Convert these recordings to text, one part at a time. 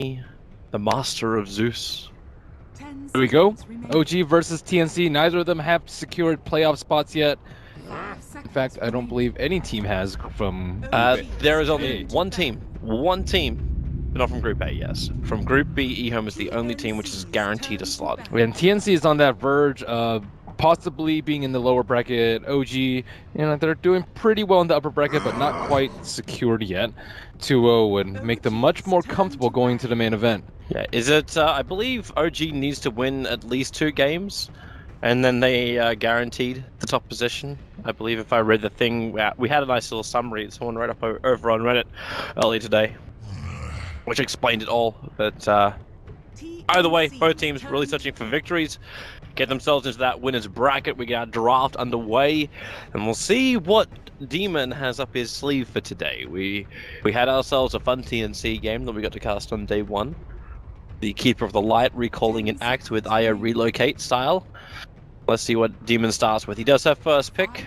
the master of Zeus. Here we go. OG versus TNC. Neither of them have secured playoff spots yet. In fact, I don't believe any team has from There is only one team, not from Group A, yes. From Group B, eHome is the only team which is guaranteed a slot. And TNC is on that verge of possibly being in the lower bracket. OG, they're doing pretty well in the upper bracket, but not quite secured yet. 2-0 would make them much more comfortable going to the main event. Yeah, is it? I believe OG needs to win at least 2 games, and then they guaranteed the top position. I believe if I read the thing, we had a nice little summary that someone wrote up over on Reddit earlier today, which explained it all. But either way, both teams really searching for victories, get themselves into that winner's bracket. We got a draft underway, and we'll see what Demon has up his sleeve for today. We had ourselves a fun TNC game that we got to cast on day 1. The Keeper of the Light recalling an act with IO relocate style. Let's see what Demon starts with. He does have first pick.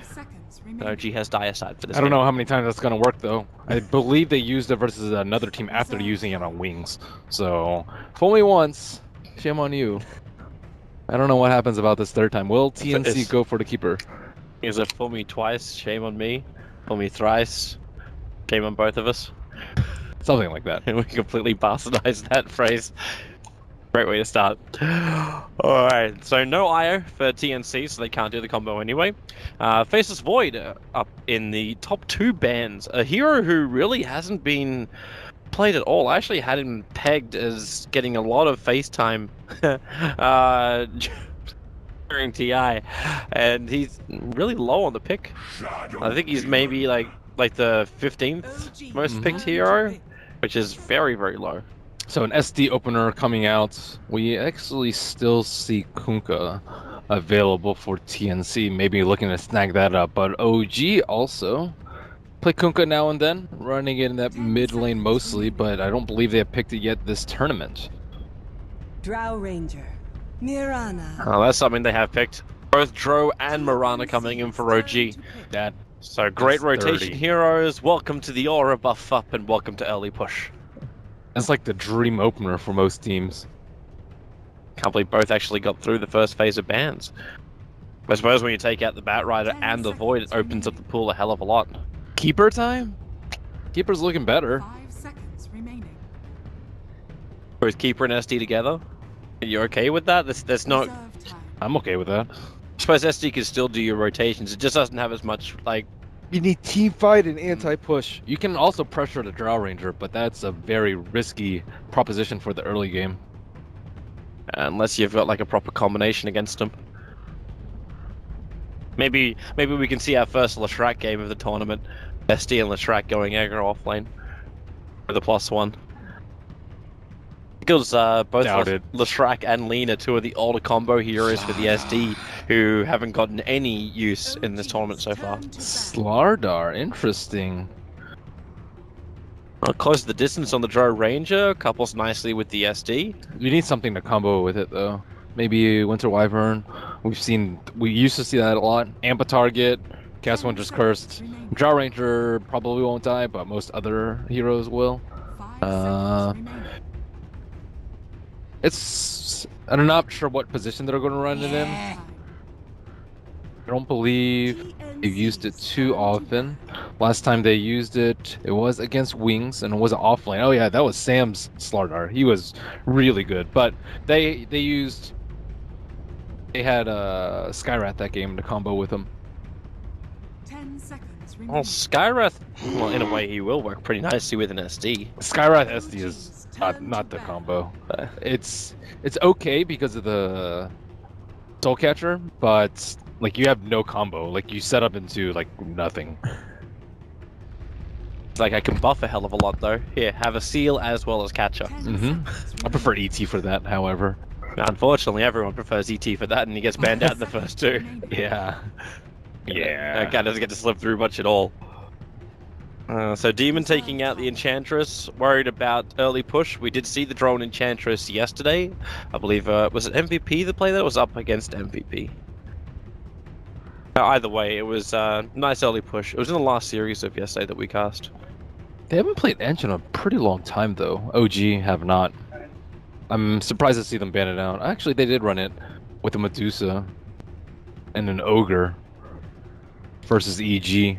OG has Dire Side for this. I don't know how many times that's going to work, though. I believe they used it versus another team after using it on Wings. So, fool me once, shame on you. I don't know what happens about this third time. Will TNC go for the Keeper? Is it fool me twice, shame on me? Fool me thrice, shame on both of us? Something like that. We completely bastardized that phrase. Great way to start. Alright, so no IO for TNC, so they can't do the combo anyway. Faceless Void up in the top 2 bans. A hero who really hasn't been played at all. I actually had him pegged as getting a lot of FaceTime during TI, and he's really low on the pick. I think he's maybe like the 15th most picked hero, which is very, very low. So an SD opener coming out. We actually still see Kunkka available for TNC. Maybe looking to snag that up. But OG also play Kunkka now and then, running in that mid lane mostly, but I don't believe they have picked it yet this tournament. Drow Ranger, Mirana. Oh, that's something they have picked. Both Dro and Mirana coming in for OG. So great rotation 30 heroes. Welcome to the aura buff up and welcome to early push. That's like the dream opener for most teams. Can't believe both actually got through the first phase of bans. I suppose when you take out the Batrider and the Void, it opens up the pool a hell of a lot. Keeper time? Keeper's looking better. 5 seconds remaining. Both Keeper and SD together? Are you okay with that? That's not... I'm okay with that. I suppose SD can still do your rotations. It just doesn't have as much, like... You need team fight and anti-push. You can also pressure the Drow Ranger, but that's a very risky proposition for the early game. Unless you've got like a proper combination against them. Maybe we can see our first Leshrac game of the tournament. SD and Leshrac going aggro off lane. For the +1. Because both Leshrac and Lean are 2 of the older combo heroes for the SD who haven't gotten any use in this tournament so far. Slardar, interesting. Close the distance on the Drow Ranger, couples nicely with the SD. You need something to combo with it though. Maybe Winter Wyvern. We used to see that a lot. Ampa target, Cast Winter's Cursed. Drow Ranger probably won't die, but most other heroes will. I'm not sure what position they're going to run it in. I don't believe they've used it too often. Last time they used it, it was against Wings, and it was an offlane. Oh yeah, that was Sam's Slardar. He was really good, but they had Skywrath that game to combo with him. 10 seconds remaining. Well, Skywrath, well, in a way, he will work pretty nicely with an SD. Skywrath SD is not the combo. It's okay because of the Soul Catcher, but like you have no combo. Like you set up into like nothing. Like I can buff a hell of a lot though. Here, have a seal as well as catcher. I prefer ET for that, however. Unfortunately, everyone prefers ET for that, and he gets banned out in the first 2. Yeah. That guy doesn't get to slip through much at all. So Demon taking out the Enchantress, worried about early push. We did see the drone Enchantress yesterday. I believe, was it MVP the play that was up against MVP? Either way, it was a nice early push. It was in the last series of yesterday that we cast. They haven't played Ench in a pretty long time though. OG have not. I'm surprised to see them ban it out. Actually, they did run it with a Medusa and an Ogre versus EG.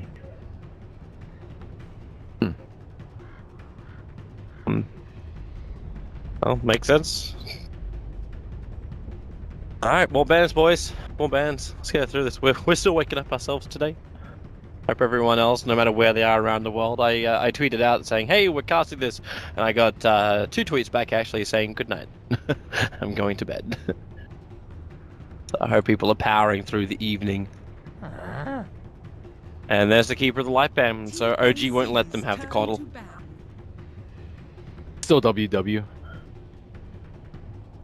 Well, makes sense. All right, more bans, boys. More bans. Let's get through this. We're still waking up ourselves today. Hope everyone else, no matter where they are around the world, I tweeted out saying, "Hey, we're casting this," and I got 2 tweets back actually saying, "Good night. I'm going to bed." So I hope people are powering through the evening. And there's the keeper of the light ban, so OG won't let them have the coddle. Still WW.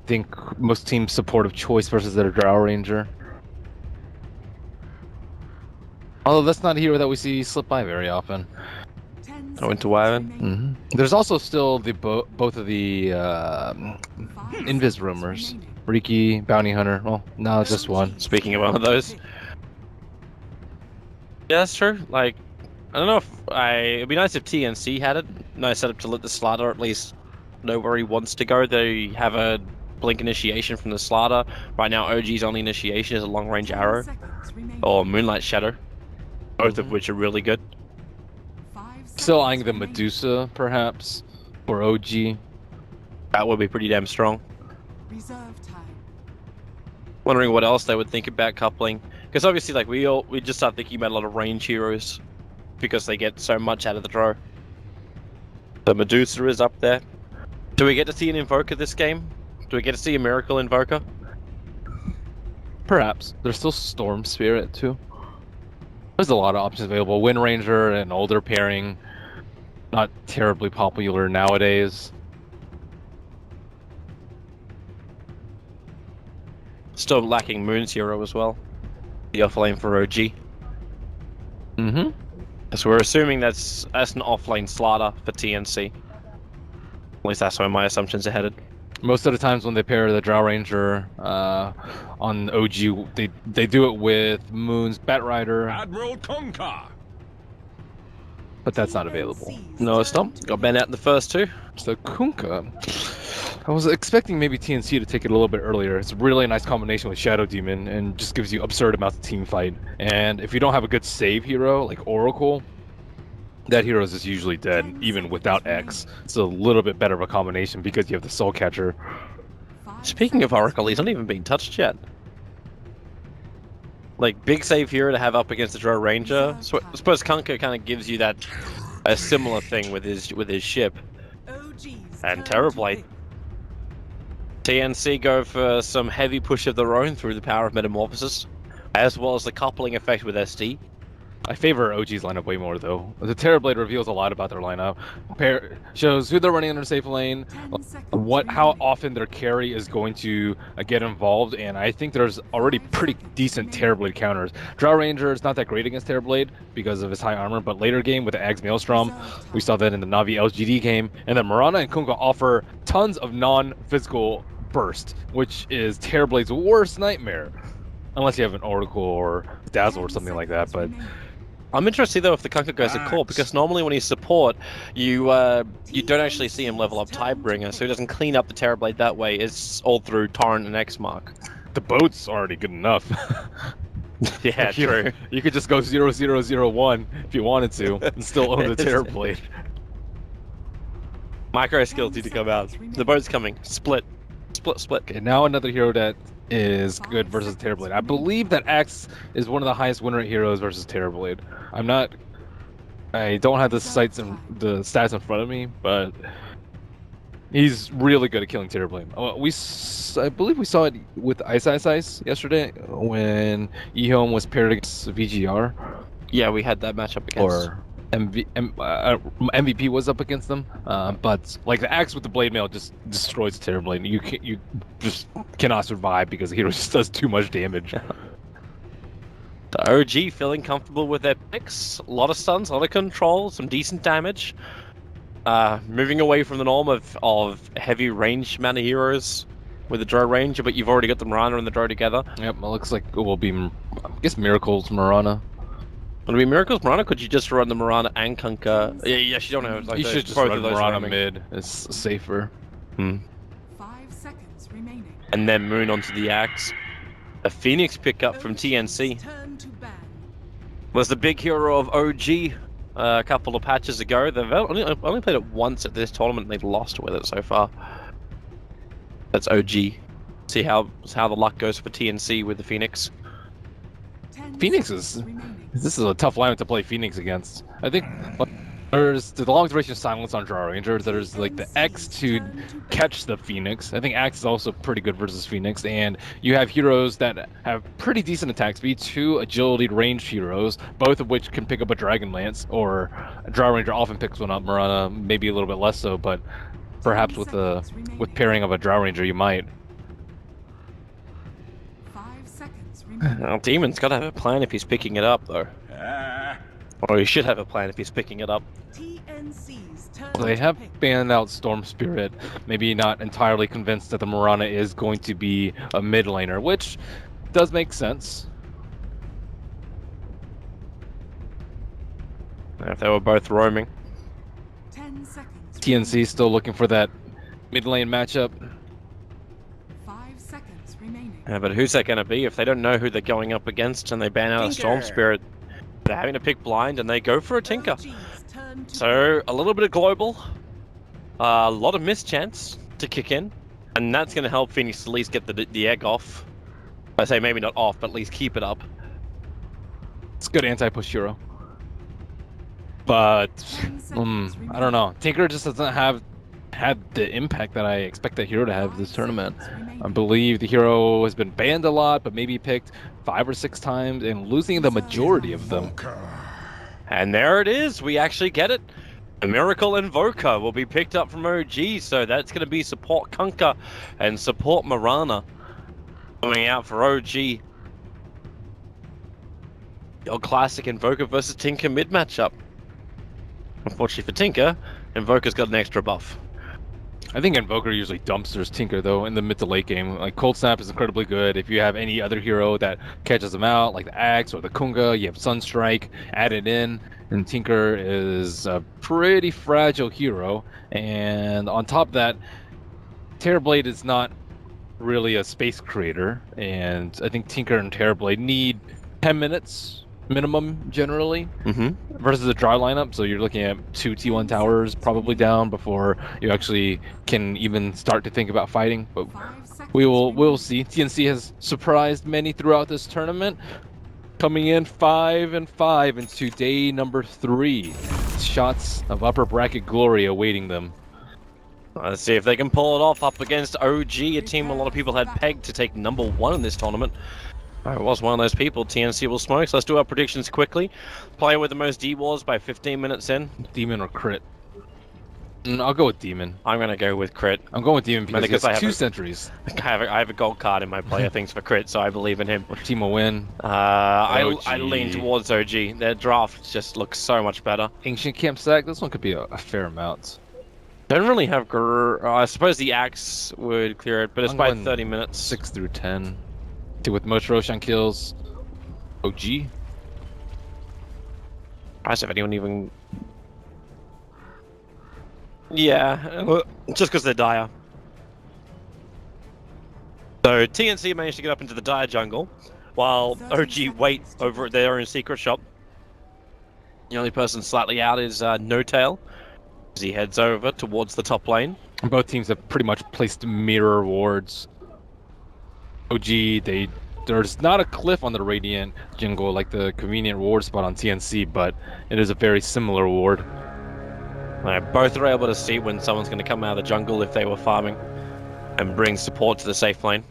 Think most teams support of choice versus their Drow Ranger. Although that's not a hero that we see slip by very often. I went to Wyvern. There's also still the both of the Invis rumors. Riki, Bounty Hunter. Well, no, just one. Speaking of one of those. Yeah, that's true. Like, I don't know if it'd be nice if TNC had it. Nice setup to let the Slater at least know where he wants to go. They have a blink initiation from the Slater. Right now, OG's only initiation is a long range arrow or Moonlight Shadow, both of which are really good. Still eyeing the Medusa, perhaps, for OG. That would be pretty damn strong. Reserve time. Wondering what else they would think about coupling, because obviously, like we just start thinking about a lot of range heroes because they get so much out of the draw. The Medusa is up there. Do we get to see an Invoker this game? Do we get to see a Miracle Invoker? Perhaps. There's still Storm Spirit, too. There's a lot of options available. Wind Ranger, an older pairing. Not terribly popular nowadays. Still lacking Moon's hero as well. The offlane for OG. So we're assuming that's an offlane Slaughter for TNC. At least that's where my assumptions are headed. Most of the times when they pair the Drow Ranger on OG, they do it with Moon's Batrider. Admiral Kunkka. But that's not available. No, it's not. Got banned out in the first 2. So Kunkka. I was expecting maybe TNC to take it a little bit earlier. It's a really nice combination with Shadow Demon and just gives you absurd amounts of team fight. And if you don't have a good save hero like Oracle, that hero is just usually dead, even without X. It's a little bit better of a combination because you have the Soul Catcher. Speaking of Oracle, he's not even been touched yet. Like, big save hero to have up against the Drow Ranger. So, I suppose Kunkka kind of gives you that a similar thing with his ship. And Terrorblade. TNC go for some heavy push of their own through the power of Metamorphosis, as well as the coupling effect with SD. I favor OG's lineup way more, though. The Terrorblade reveals a lot about their lineup. Shows who they're running under safe lane, how often their carry is going to get involved, and I think there's already pretty decent Terrorblade counters. Drow Ranger is not that great against Terrorblade because of his high armor, but later game with the Ags Maelstrom, we saw that in the Na'Vi LGD game, and then Mirana and Kunkka offer tons of non-physical burst, which is Terrorblade's worst nightmare. Unless you have an Oracle or Dazzle or something like that, but I'm interested though if the Kunkka goes to core, because normally when he's support, you don't actually see him level up Tidebringer, so he doesn't clean up the Terrorblade that way. It's all through Torrent and X-Mark. The boat's already good enough. Yeah, true. You could just go 0-0-0-1 if you wanted to, and still own the Terrorblade. Micro skills need to come out. The boat's coming. Split. Split. Okay, now another hero that is good versus Terrorblade. I believe that Axe is one of the highest win rate heroes versus Terrorblade. I don't have the stats in front of me, but he's really good at killing Terrorblade. I believe we saw it with Ice yesterday when Ehome was paired against VGR. Yeah, we had that matchup against. Or MVP was up against them, but like the axe with the blade mail just destroys Terrorblade. You just cannot survive because the hero just does too much damage. The OG feeling comfortable with their picks. A lot of stuns, a lot of control, some decent damage. Moving away from the norm of heavy range mana heroes with the Drow Ranger, but you've already got the Mirana and the Drow together. Yep, it looks like it will be, I guess, Miracles Mirana. Would it be Miracles Mirana? Could you just run the Mirana and Kunkka? Yeah, you don't have. Like, you should just run Mirana mid. It's safer. 5 seconds remaining. and then Moon onto the Axe. A Phoenix pickup from OG's TNC. turn to ban. Was the big hero of OG a couple of patches ago. They've only played it once at this tournament and they've lost with it so far. That's OG. See how the luck goes for TNC with the Phoenix. 10 Phoenix is seconds remaining. this is a tough lineup to play Phoenix against. I think there's the long duration silence on Draw Ranger. There's like the X to catch the Phoenix. I think Axe is also pretty good versus Phoenix, and you have heroes that have pretty decent attack speed, 2 agility ranged heroes, both of which can pick up a Dragon Lance, or Draw Ranger often picks one up. Marana maybe a little bit less so, but perhaps with pairing of a Draw Ranger you might. 5 seconds remaining. Well, Demon's got to have a plan if he's picking it up, though. Or he should have a plan if he's picking it up. TNC's turn They to have pick. banned out Storm Spirit, maybe not entirely convinced that the Marana is going to be a mid laner, which does make sense. If they were both roaming. 10 seconds. TNC still looking for that mid lane matchup. 5 seconds remaining. Yeah, but who's that going to be if they don't know who they're going up against and they ban out a Storm Spirit? They're having to pick blind and they go for a Tinker. OG's turn to So, a little bit of global, a lot of mischance to kick in, and that's going to help Phoenix at least get the egg off. I say maybe not off, but at least keep it up. It's good anti-push hero. But 10 seconds I don't know. Tinker just doesn't have had the impact that I expect that hero to have this tournament. I believe the hero has been banned a lot, but maybe picked 5 or 6 times and losing the majority of them. And there it is, we actually get it. A Miracle Invoker will be picked up from OG, so that's going to be support Kunkka and support Marana coming out for OG. Your classic Invoker versus Tinker mid matchup. Unfortunately for Tinker, Invoker's got an extra buff. I think Invoker usually dumpsters Tinker though in the mid to late game. Like Cold Snap is incredibly good. If you have any other hero that catches them out, like the Axe or the Kunga, you have Sunstrike added in, and Tinker is a pretty fragile hero. And on top of that, Terrorblade is not really a space creator, and I think Tinker and Terrorblade need 10 minutes minimum generally versus a dry lineup, so you're looking at 2 T1 towers probably down before you actually can even start to think about fighting. But 5 seconds we'll see. TNC has surprised many throughout this tournament, coming in 5-5 into day number 3. Shots of upper bracket glory awaiting them. Let's see if they can pull it off up against OG, a team a lot of people had pegged to take #1 in this tournament. I was one of those people. TNC will smoke, so let's do our predictions quickly. Player with the most D-Wars by 15 minutes in. Demon or crit? I'll go with Demon. I'm going to go with crit. I'm going with Demon because he because I has have 2 a- sentries. I have a gold card in my player things for crit, so I believe in him. What team will win? I OG. lean towards OG. Their draft just looks so much better. Ancient Camp Sack, this one could be a fair amount. Don't really have... I suppose the Axe would clear it, but it's I'm by going 30 minutes. 6 through 10. With most Roshan kills, OG. I don't know if anyone even... Yeah, just because they're dire. So TNC managed to get up into the dire jungle, while OG wait over at their own secret shop. The only person slightly out is No Tail, as he heads over towards the top lane. Both teams have pretty much placed mirror wards. OG, there's not a cliff on the Radiant jungle like the convenient ward spot on TNC, but it is a very similar ward. Both are able to see when someone's going to come out of the jungle if they were farming, and bring support to the safe lane.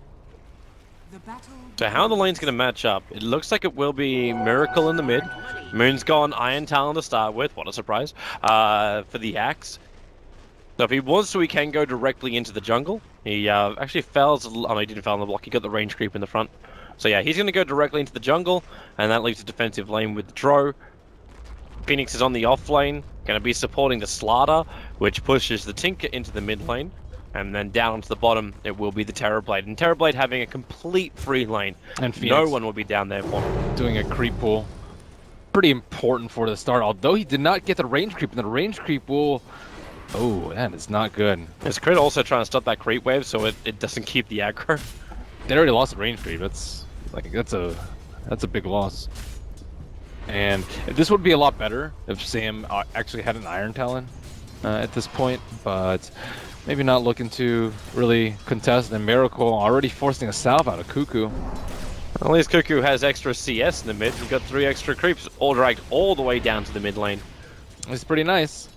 The battle. So how the lane's going to match up? It looks like it will be Miracle in the mid. Moon's gone Iron Talon to start with. What a surprise. For the Axe. So if he wants to, he can go directly into the jungle. He actually fells... Oh, no, he didn't fell on the block. He got the range creep in the front. So yeah, he's going to go directly into the jungle, and that leaves a defensive lane with the Dro. Phoenix is on the off lane, going to be supporting the Slaughter, which pushes the Tinker into the mid lane. And then down onto the bottom, it will be the Terrorblade. And Terrorblade having a complete free lane. And Phoenix No one will be down there for him. doing a creep pull. Pretty important for the start, although he did not get the range creep, and the range creep will Oh, that is not good. Is crit also trying to stop that creep wave so it doesn't keep the aggro? They already lost the range creep. That's a big loss. And this would be a lot better if Sam actually had an Iron Talon at this point, but maybe not looking to really contest. And Miracle already forcing a salve out of Cuckoo. At least Cuckoo has extra CS in the mid. We've got 3 extra creeps all dragged all the way down to the mid lane. It's pretty nice.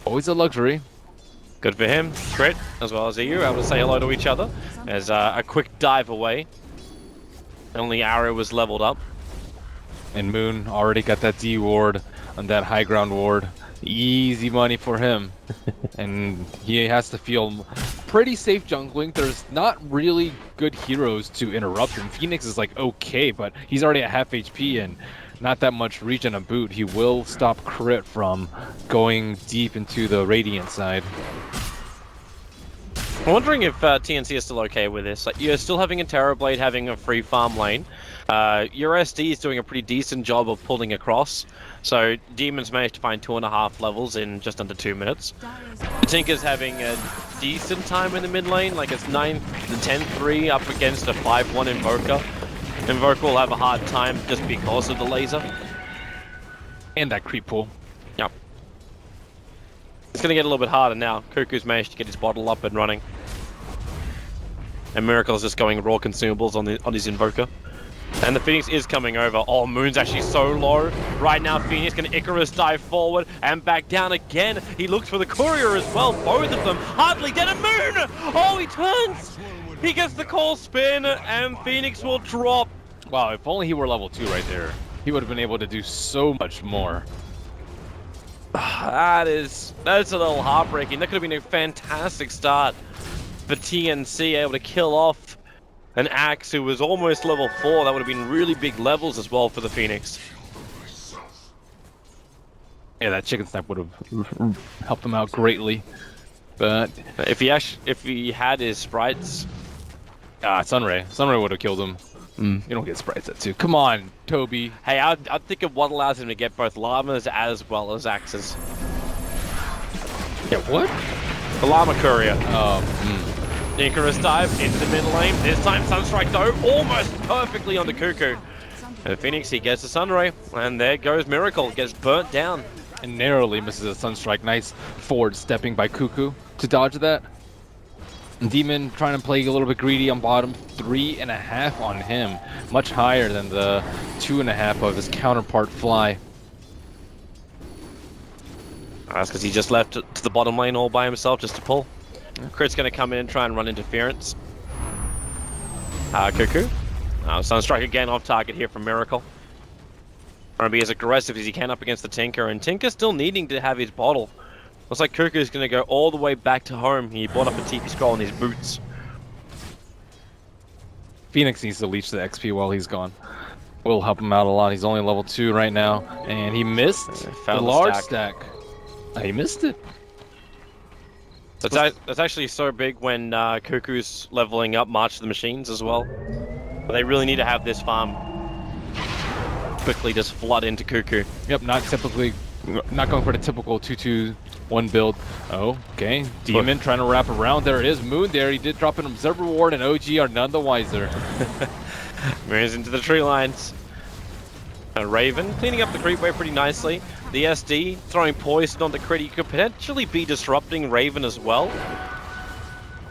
Always a luxury. Good for him. Crit, as well as EU, able to say hello to each other. As a quick dive away. Only arrow was leveled up. And Moon already got that D ward on that high ground ward. Easy money for him. And he has to feel pretty safe jungling. There's not really good heroes to interrupt him. Phoenix is like okay, but he's already at half HP and not that much regen and boot. He will stop crit from going deep into the Radiant side. I'm wondering if TNC is still okay with this. Like, you're still having a Terrorblade having a free farm lane. Your SD is doing a pretty decent job of pulling across. So Demon's managed to find 2.5 levels in just under 2 minutes. Tinker's having a decent time in the mid lane. Like it's 10-3 up against a 5-1 Invoker. Invoker will have a hard time just because of the laser. And that creep pool. Yep. It's going to get a little bit harder now. Cuckoo's managed to get his bottle up and running. And Miracle's just going raw consumables on his Invoker. And the Phoenix is coming over. Oh, Moon's actually so low. Right now, Phoenix can Icarus dive forward and back down again. He looks for the Courier as well. Both of them hardly dead. And Moon! Oh, he turns! He gets the call spin and Phoenix will drop. Wow, if only he were level 2 right there. He would have been able to do so much more. That's a little heartbreaking. That could have been a fantastic start for TNC, able to kill off an Axe who was almost level 4. That would have been really big levels as well for the Phoenix. Yeah, that chicken snipe would have helped him out greatly. But if he had his sprites, Sunray would have killed him. You don't get sprites at 2. Come on, Toby. Hey, I'd think of what allows him to get both llamas as well as axes. Yeah, what? The llama courier. Oh. Icarus dive into the middle lane. This time Sunstrike though, almost perfectly onto Cuckoo. And Phoenix, he gets a Sunray, and there goes Miracle, gets burnt down. And narrowly misses a Sunstrike. Nice forward stepping by Cuckoo to dodge that. Demon trying to play a little bit greedy on bottom. 3.5 on him. Much higher than the 2.5 of his counterpart Fly. That's because he just left to the bottom lane all by himself just to pull. Crit's going to come in and try and run interference. Cuckoo. Sunstrike again off target here from Miracle. Trying to be as aggressive as he can up against the Tinker, and Tinker still needing to have his bottle. Looks like Cuckoo's going to go all the way back to home. He bought up a TP scroll in his boots. Phoenix needs to leech the XP while he's gone. Will help him out a lot. He's only level 2 right now, and he missed the large stack. He missed it. That's actually so big when Cuckoo's leveling up March of the Machines as well. But they really need to have this farm quickly just flood into Cuckoo. Yep, not going for the typical 2-2-1 build. Oh, okay. Demon trying to wrap around. There it is. Moon there. He did drop an Observer Ward, and OG are none the wiser. Moves into the tree lines. Raven cleaning up the creep wave pretty nicely. The SD throwing poison on the crit. He could potentially be disrupting Raven as well.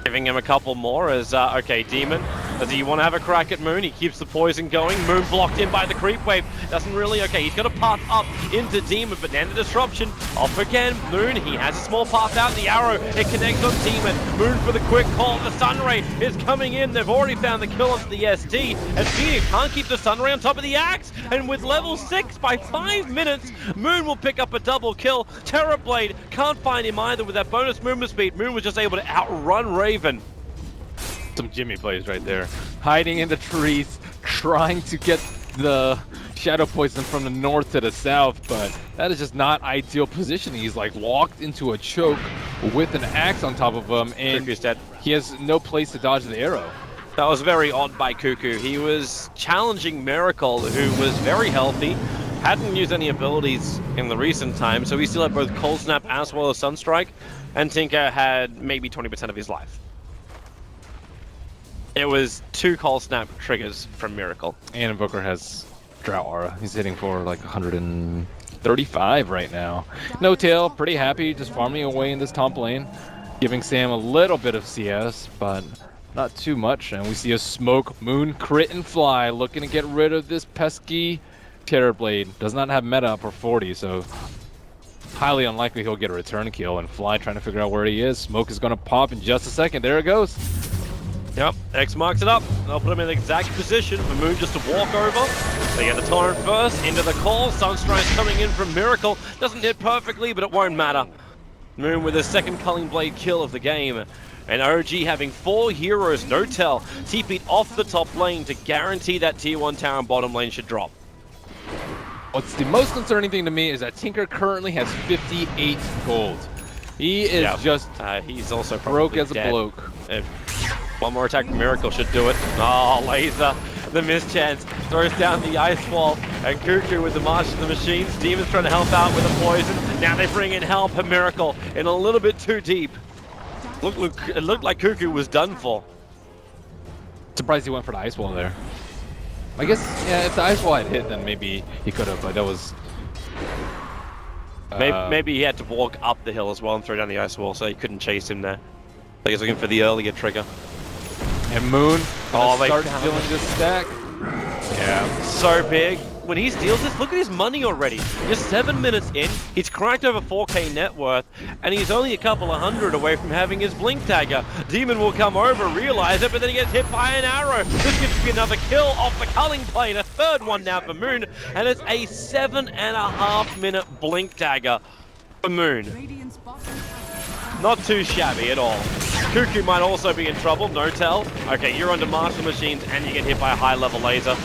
Giving him a couple more as, okay, Demon, does he want to have a crack at Moon? He keeps the poison going. Moon blocked in by the creep wave. Doesn't really, okay, he's got a path up into Demon, but then the disruption. Off again, Moon, he has a small path out. The arrow, it connects on Demon. Moon for the quick call. The Sunray is coming in. They've already found the kill onto the SD. And Phoenix can't keep the Sunray on top of the Axe. And with level 6 by 5 minutes, Moon will pick up a double kill. Terrorblade can't find him either with that bonus movement speed. Moon was just able to outrun Raven. Some Jimmy plays right there. Hiding in the trees, trying to get the shadow poison from the north to the south, but that is just not ideal positioning. He's like locked into a choke with an axe on top of him, and he has no place to dodge the arrow. That was very odd by Cuckoo. He was challenging Miracle, who was very healthy, hadn't used any abilities in the recent time, so he still had both Cold Snap as well as Sunstrike, and Tinker had maybe 20% of his life. It was 2 Cold Snap triggers from Miracle. And Invoker has Drought Aura. He's hitting for like 135 right now. No Tail, pretty happy, just farming away in this top lane, giving Sam a little bit of CS, but not too much. And we see a Smoke, Moon, Crit, and Fly looking to get rid of this pesky Terrorblade. Does not have meta for 40, so highly unlikely he'll get a return kill. And Fly trying to figure out where he is. Smoke is going to pop in just a second. There it goes. Yep, X marks it up. They'll put him in the exact position for Moon just to walk over. They get the Torrent first, into the call. Sunstrike's coming in from Miracle. Doesn't hit perfectly, but it won't matter. Moon with his second Culling Blade kill of the game. And OG having 4 heroes, no tell, TP'd off the top lane to guarantee that tier 1 tower and bottom lane should drop. What's the most concerning thing to me is that Tinker currently has 58 gold. He is just he's also broke as a dead. bloke. One more attack from Miracle should do it. Oh, Laser, the mischance, throws down the Ice Wall, and Cuckoo with the March of the Machines. Demon's trying to help out with the poison. Now they bring in help, and Miracle in a little bit too deep. It looked like Cuckoo was done for. Surprised he went for the Ice Wall there. I guess, yeah, if the Ice Wall had hit, then maybe he could have, but that was... Maybe he had to walk up the hill as well and throw down the Ice Wall, so he couldn't chase him there. So he's looking for the earlier trigger. And Moon, they start stealing this stack. Yeah, so big. When he steals this, look at his money already. Just 7 minutes in, he's cracked over 4k net worth, and he's only a couple of hundred away from having his Blink Dagger. Demon will come over, realize it, but then he gets hit by an arrow. This gives me another kill off the Culling Blade, a third one now for Moon, and it's a 7.5 minute Blink Dagger for Moon. Not too shabby at all. Cuckoo might also be in trouble, no tell. Okay, you're under Martial Machines and you get hit by a high level laser.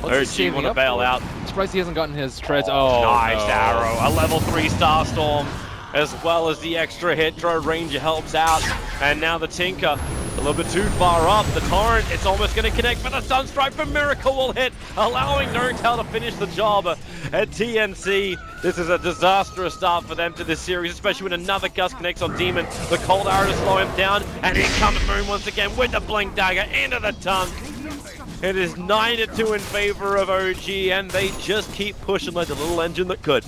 OG want to bail out. Surprised he hasn't gotten his treads. Oh, nice no. arrow. A level 3 Starstorm, as well as the extra hit. Drone Ranger helps out. And now the Tinker, a little bit too far up. The Torrent, it's almost going to connect, but the Sunstrike from Miracle will hit, allowing No-Tail to finish the job at TNC. This is a disastrous start for them to this series, especially when another Gust connects on Demon. The Cold Arrow to slow him down, and in comes Moon once again with the Blink Dagger into the tongue. It is 9-2 in favor of OG, and they just keep pushing like the little engine that could.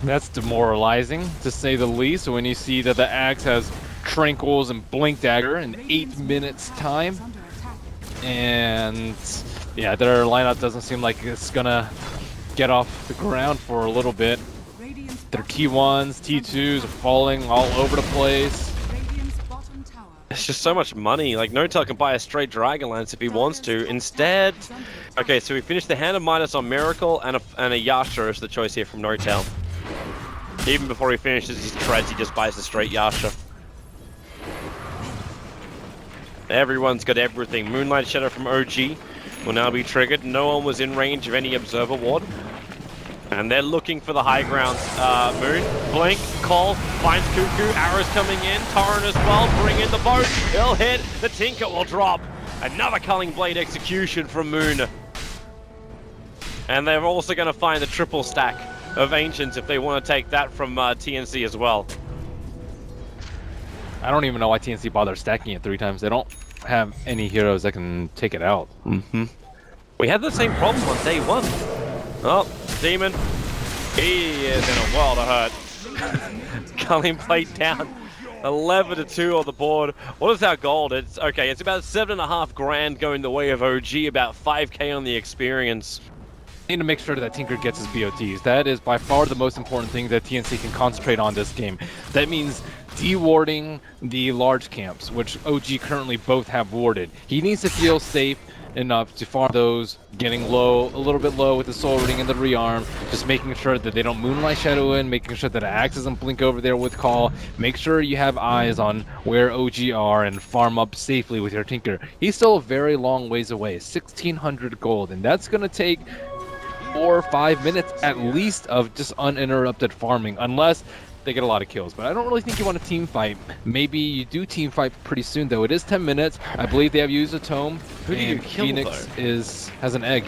That's demoralizing, to say the least, when you see that the Axe has Tranquils and Blink Dagger in 8 minutes time. And yeah, their lineup doesn't seem like it's gonna get off the ground for a little bit. Their T1s, T2s are falling all over the place. It's just so much money. Like, No-Tail can buy a straight Dragonlance if he wants to. Instead, okay, so we finished the Hand of Midas on Miracle, and a Yasha is the choice here from No-Tail. Even before he finishes his treads, he just buys the straight Yasha. Everyone's got everything. Moonlight Shadow from OG will now be triggered. No one was in range of any Observer Ward. And they're looking for the high ground. Moon, Blink, Call, finds Cuckoo, arrows coming in, Torrent as well, bring in the boat, he'll hit, the Tinker will drop. Another Culling Blade execution from Moon. And they're also going to find the triple stack of Ancients if they want to take that from TNC as well. I don't even know why TNC bothers stacking it 3 times. They don't have any heroes that can take it out. We had the same problem on day 1. Oh, Demon, he is in a world of hurt. Culling Blade down, 11-2 on the board. What is our gold? It's okay. It's about 7.5 grand going the way of OG, about 5k on the experience. Need to make sure that Tinker gets his BOTs. That is by far the most important thing that TNC can concentrate on this game. That means de-warding the large camps, which OG currently both have warded. He needs to feel safe enough to farm those, getting low, a little bit low with the Soul Ring and the Rearm, just making sure that they don't Moonlight Shadow in, making sure that Axe doesn't blink over there with Call. Make sure you have eyes on where OG are and farm up safely with your Tinker. He's still a very long ways away, 1,600 gold, and that's going to take 4 or 5 minutes at least of just uninterrupted farming, unless they get a lot of kills. But I don't really think you want a team fight. Maybe you do team fight pretty soon, though. It is 10 minutes. I believe they have used a tome. Who do you and kill, Phoenix though? has an egg.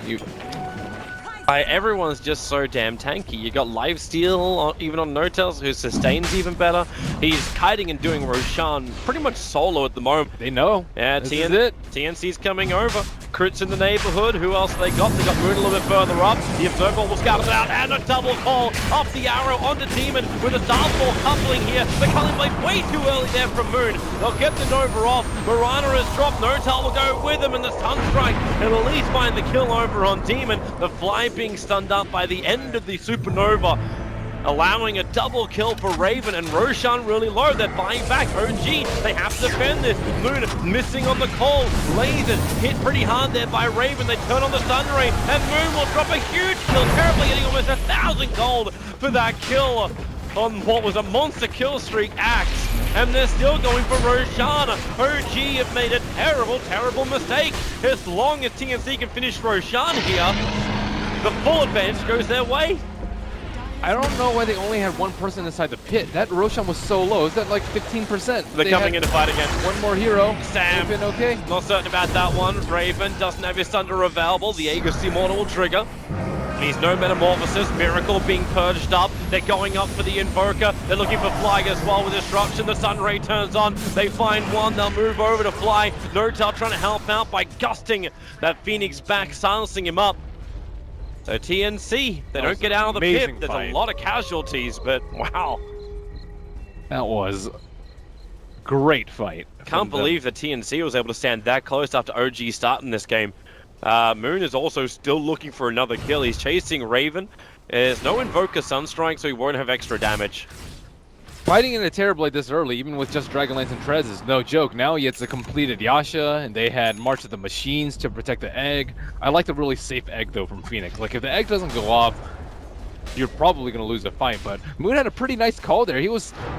Everyone's just so damn tanky. You got lifesteal, even on No-Tails, who sustains even better. He's kiting and doing Roshan pretty much solo at the moment. They know. Yeah, This is it. TNC's coming over. Crits in the neighborhood. Who else they got? They got Moon a little bit further up. The Observer will scout it out, and a double call off the arrow onto Demon with a Starfall coupling here. The Culling Blade way too early there from Moon. They'll get the Nova off. Marana has dropped. No-Tail will go with him, and the Sunstrike will at least find the kill over on Demon. The Fly being stunned up by the end of the Supernova, allowing a double kill for Raven, and Roshan really low. They're buying back. OG, they have to defend this. Moon missing on the call. Lasers hit pretty hard there by Raven. They turn on the Sun Ray, and Moon will drop a huge kill, terribly getting almost 1,000 gold for that kill on what was a monster kill streak Axe. And they're still going for Roshan. OG have made a terrible, terrible mistake. As long as TNC can finish Roshan here, the full advantage goes their way. I don't know why they only had one person inside the pit. That Roshan was so low. Is that like 15%? They're coming in to fight again. One more hero. Sam. Raven, okay? Not certain about that one. Raven doesn't have his Thunder available. The Aegis Immortal will trigger. He's no Metamorphosis. Miracle being purged up. They're going up for the Invoker. They're looking for Fly as well with Destruction. The Sun Ray turns on. They find one. They'll move over to Fly. No-Tail trying to help out by gusting that Phoenix back, silencing him up. So TNC, they don't get out of the pit. There's a lot of casualties, but wow. That was great fight. Can't believe that TNC was able to stand that close after OG starting this game. Moon is also still looking for another kill. He's chasing Raven. There's no Invoker Sunstrike, so he won't have extra damage. Fighting in a Terrorblade this early, even with just Dragonlance and Treads, is no joke. Now he gets a completed Yasha, and they had March of the Machines to protect the egg. I like the really safe egg, though, from Phoenix. Like, if the egg doesn't go off, you're probably going to lose the fight, but Moon had a pretty nice call there.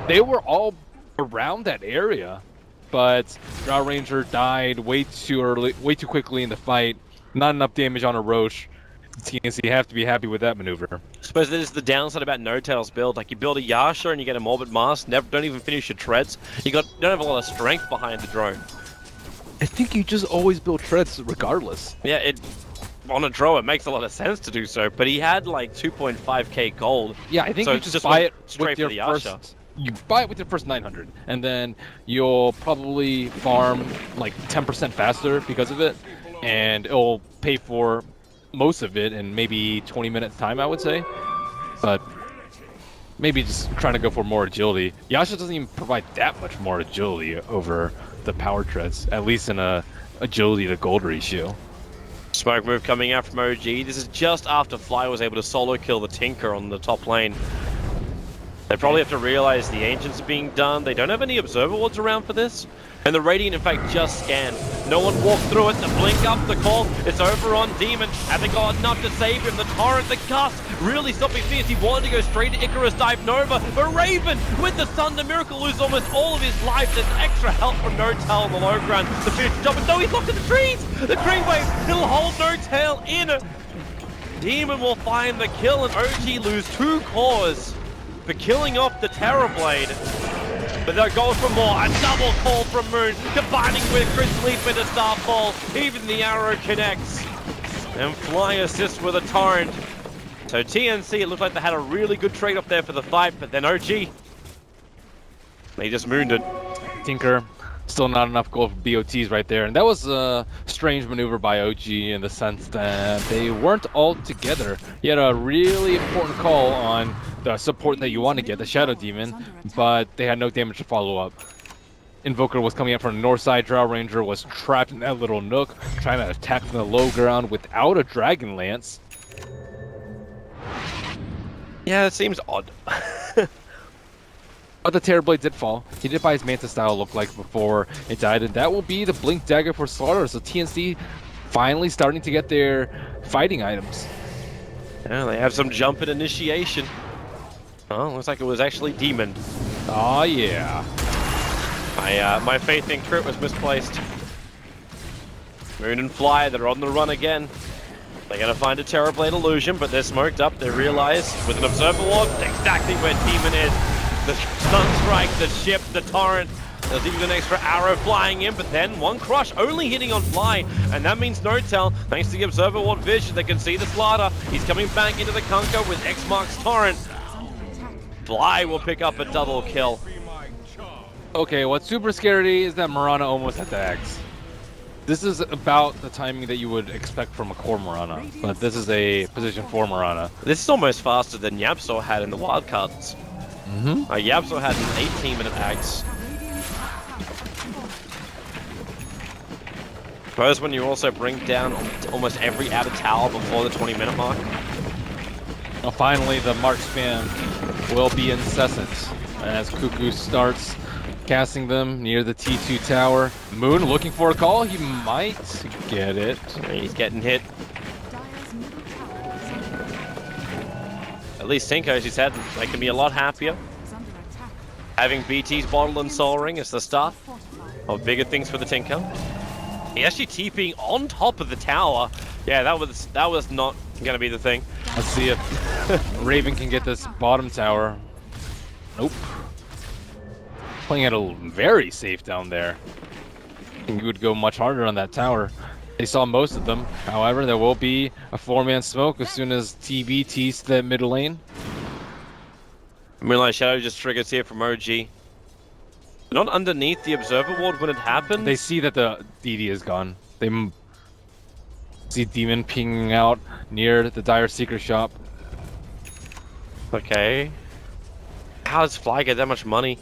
They were all around that area, but Drow Ranger died way too early, way too quickly in the fight. Not enough damage on a Roche. TNC have to be happy with that maneuver. I suppose that is the downside about No-Tail's build. Like, you build a Yasha and you get a Morbid Mask, don't even finish your Treads. Don't have a lot of strength behind the drone. I think you just always build Treads regardless. Yeah, on a draw, it makes a lot of sense to do so, but he had like 2.5k gold. Yeah, I think so you just buy it straight with for your the first. Yasha. You buy it with your first 900, and then you'll probably farm like 10% faster because of it, and it'll pay for most of it in maybe 20 minutes time, I would say. But maybe just trying to go for more agility. Yasha doesn't even provide that much more agility over the power treads, at least in a agility to gold ratio. Smoke move coming out from OG. This is just after Fly was able to solo kill the Tinker on the top lane. They probably have to realize the Ancients are being done. They don't have any Observer Wards around for this. And the Radiant, in fact, just scanned. No one walked through it. The blink up, the call. It's over on Demon. Haven't got enough to save him. The Torrent, the Gust, really stopping Fierce. He wanted to go straight to Icarus Dive Nova. But Raven, with the Thunder Miracle, loses almost all of his life. There's extra help from No-Tail on the low ground. The Fierce jump, no, he's locked in the trees. The Tree Wave, he'll hold No-Tail in. Demon will find the kill, and OG lose 2 cores for killing off the Terrorblade. But they're going for more. A double call from Moon, combining with Chris Leaf into Starfall. Even the arrow connects. And Fly assists with a Torrent. So TNC, it looked like they had a really good trade-off there for the fight, but then OG, they just mooned it. Tinker, still not enough gold for BOTs right there. And that was a strange maneuver by OG in the sense that they weren't all together. He had a really important call on the support that you want to get, the Shadow Demon, but they had no damage to follow up. Invoker was coming up from the north side. Drow Ranger was trapped in that little nook, trying to attack from the low ground without a Dragon Lance. Yeah, it seems odd. But the Terrorblade did fall. He did buy his Manta style look like before it died, and that will be the Blink Dagger for Slaughter. So TNC finally starting to get their fighting items. Yeah, they have some jump at initiation. Oh, looks like it was actually Demon. Oh yeah. My faith in crit was misplaced. Moon and Fly, they're on the run again. They're gonna find a Terrorblade illusion, but they're smoked up. They realize with an Observer Ward, exactly where Demon is. The Sunstrike, the ship, the Torrent, There's even an extra arrow flying in, but then one crush only hitting on Fly, and that means no tell. Thanks to the Observer Ward vision, they can see the Slaughter. He's coming back into the Kunker with X marks Torrent. Fly will pick up a double kill. Okay, what's super scary is that Mirana almost had the X. This is about the timing that you would expect from a core Mirana, but this is a position 4 Mirana. This is almost faster than Yapso had in the wildcards. Yapso had an 18-minute axe. Suppose when you also bring down almost every outer tower before the 20-minute mark. Now finally, the mark spam will be incessant as Cuckoo starts casting them near the T2 tower. Moon looking for a call. He might get it. He's getting hit. At least Tinker, as he said, they can be a lot happier. Having BT's bottle and soul ring is the start of bigger things for the Tinker. He actually TPing on top of the tower. Yeah, that was not gonna be the thing. Let's see if Raven can get this bottom tower. Nope. Playing it very safe down there. I think you would go much harder on that tower. They saw most of them. However, there will be a 4-man smoke as soon as TB tees the middle lane. Moonlight Shadow just triggers here from OG. Not underneath the Observer Ward when it happened. They see that the DD is gone. They see Demon pinging out near the Dire Secret shop. Okay. How does Fly get that much money?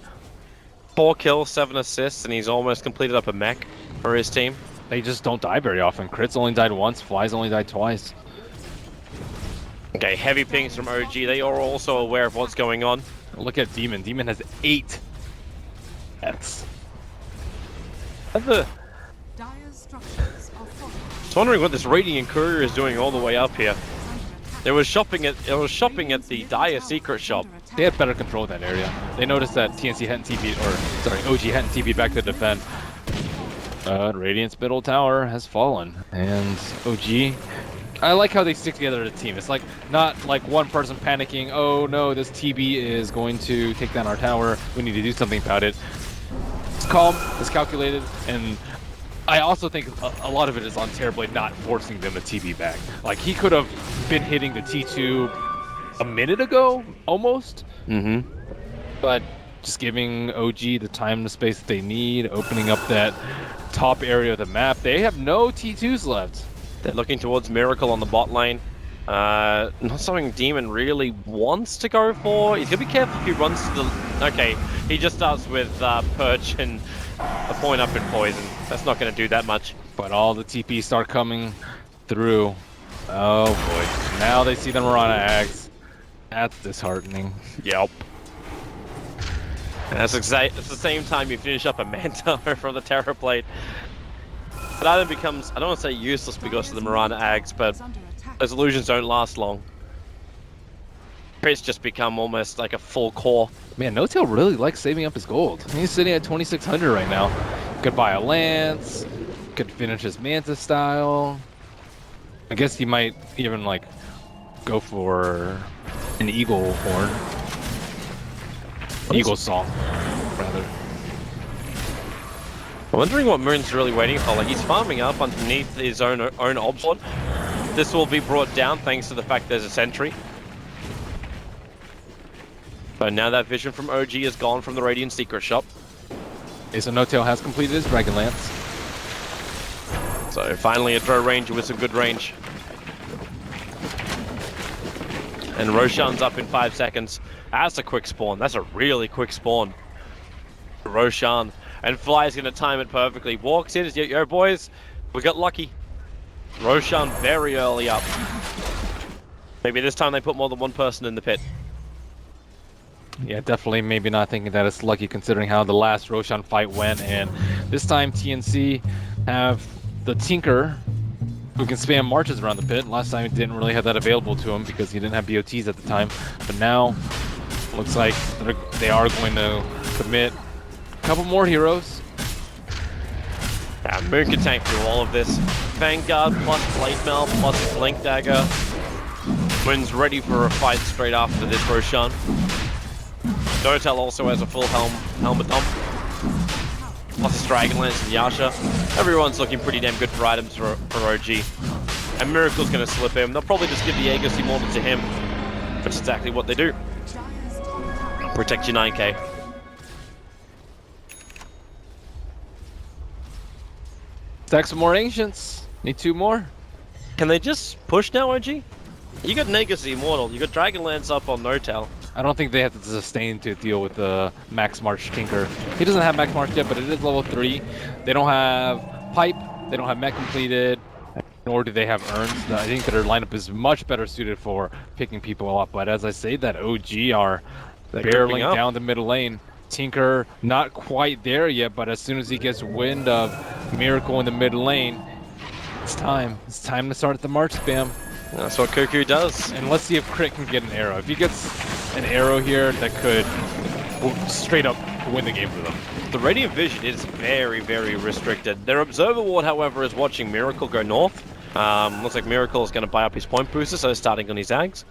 4 kills, 7 assists, and he's almost completed up a mech for his team. They just don't die very often. Crits only died once, Flies only died twice. Okay, heavy pings from OG. They are also aware of what's going on. Look at Demon. Demon has 8. That's... Dire's structures are fortified. Just wondering what this Radiant Courier is doing all the way up here. It was shopping at the Dire Secret shop. They had better control of that area. They noticed that TNC hadn't TP'd, or sorry, OG hadn't TP'd back to defend. Radiant's middle tower has fallen, and OG. I like how they stick together as a team. It's like not like one person panicking. Oh no, this TB is going to take down our tower. We need to do something about it. It's calm, it's calculated, and I also think a lot of it is on Terrorblade not forcing them to TB back. Like, he could have been hitting the T2 a minute ago, almost. But just giving OG the time and the space that they need, opening up that top area of the map. They have no T2s left. They're looking towards Miracle on the bot lane. Not something Demon really wants to go for. He's gonna be careful if he runs to the... Okay, he just starts with Perch and a point up in Poison. That's not gonna do that much. But all the TPs start coming through. Oh boy. Now they see the Mirana Axe. That's disheartening. Yep. And that's the same time you finish up a Manta from the Terrorblade. It either becomes, I don't want to say useless because of the Mirana Ags, but those illusions don't last long. Crits just become almost like a full core. Man, No-Tail really likes saving up his gold. He's sitting at 2,600 right now. Could buy a Lance, could finish his Manta style. I guess he might even like go for an Eagle Horn. Eagle Song, rather. I'm wondering what Moon's really waiting for. Like, he's farming up underneath his own Obsword. This will be brought down thanks to the fact there's a sentry. But now that vision from OG is gone from the Radiant Secret shop. Okay, so No-Tail has completed his Dragon Lance. So finally a throw ranger with some good range. And Roshan's up in 5 seconds. That's a quick spawn. That's a really quick spawn. Roshan. And Fly's gonna time it perfectly. Walks in, yo boys, we got lucky. Roshan very early up. Maybe this time they put more than one person in the pit. Yeah, definitely maybe not thinking that it's lucky considering how the last Roshan fight went, and this time TNC have the Tinker who can spam marches around the pit. Last time he didn't really have that available to him because he didn't have BOTs at the time, but now looks like they are going to commit a couple more heroes. Yeah, Moon can tank through all of this. Vanguard plus Blade Mail plus Blink Dagger. Moon's ready for a fight straight after this Roshan. Dotel also has a full helmet dump. plus his Dragonlance and Yasha. Everyone's looking pretty damn good for items for OG. And Miracle's going to slip him. They'll probably just give the Aegis Immortal to him. That's exactly what they do. Protect your 9k. Stack some more Ancients. Need 2 more. Can they just push now, OG? You got Aegis Immortal. You got Dragonlance up on Notel. I don't think they have to sustain to deal with the Max March Tinker. He doesn't have Max March yet, but it is level 3. They don't have Pipe. They don't have Mech completed. Nor do they have Urns. I think their lineup is much better suited for picking people up. But as I say, that OG are barreling down the middle lane. Tinker not quite there yet, but as soon as he gets wind of Miracle in the mid lane, it's time. It's time to start the March spam. That's what Cuckoo does. And let's see if Crit can get an arrow. If he gets an arrow here, that could straight up win the game for them. The Radiant Vision is very, very restricted. Their Observer Ward, however, is watching Miracle go north. Looks like Miracle is going to buy up his point booster, so starting on his Zags.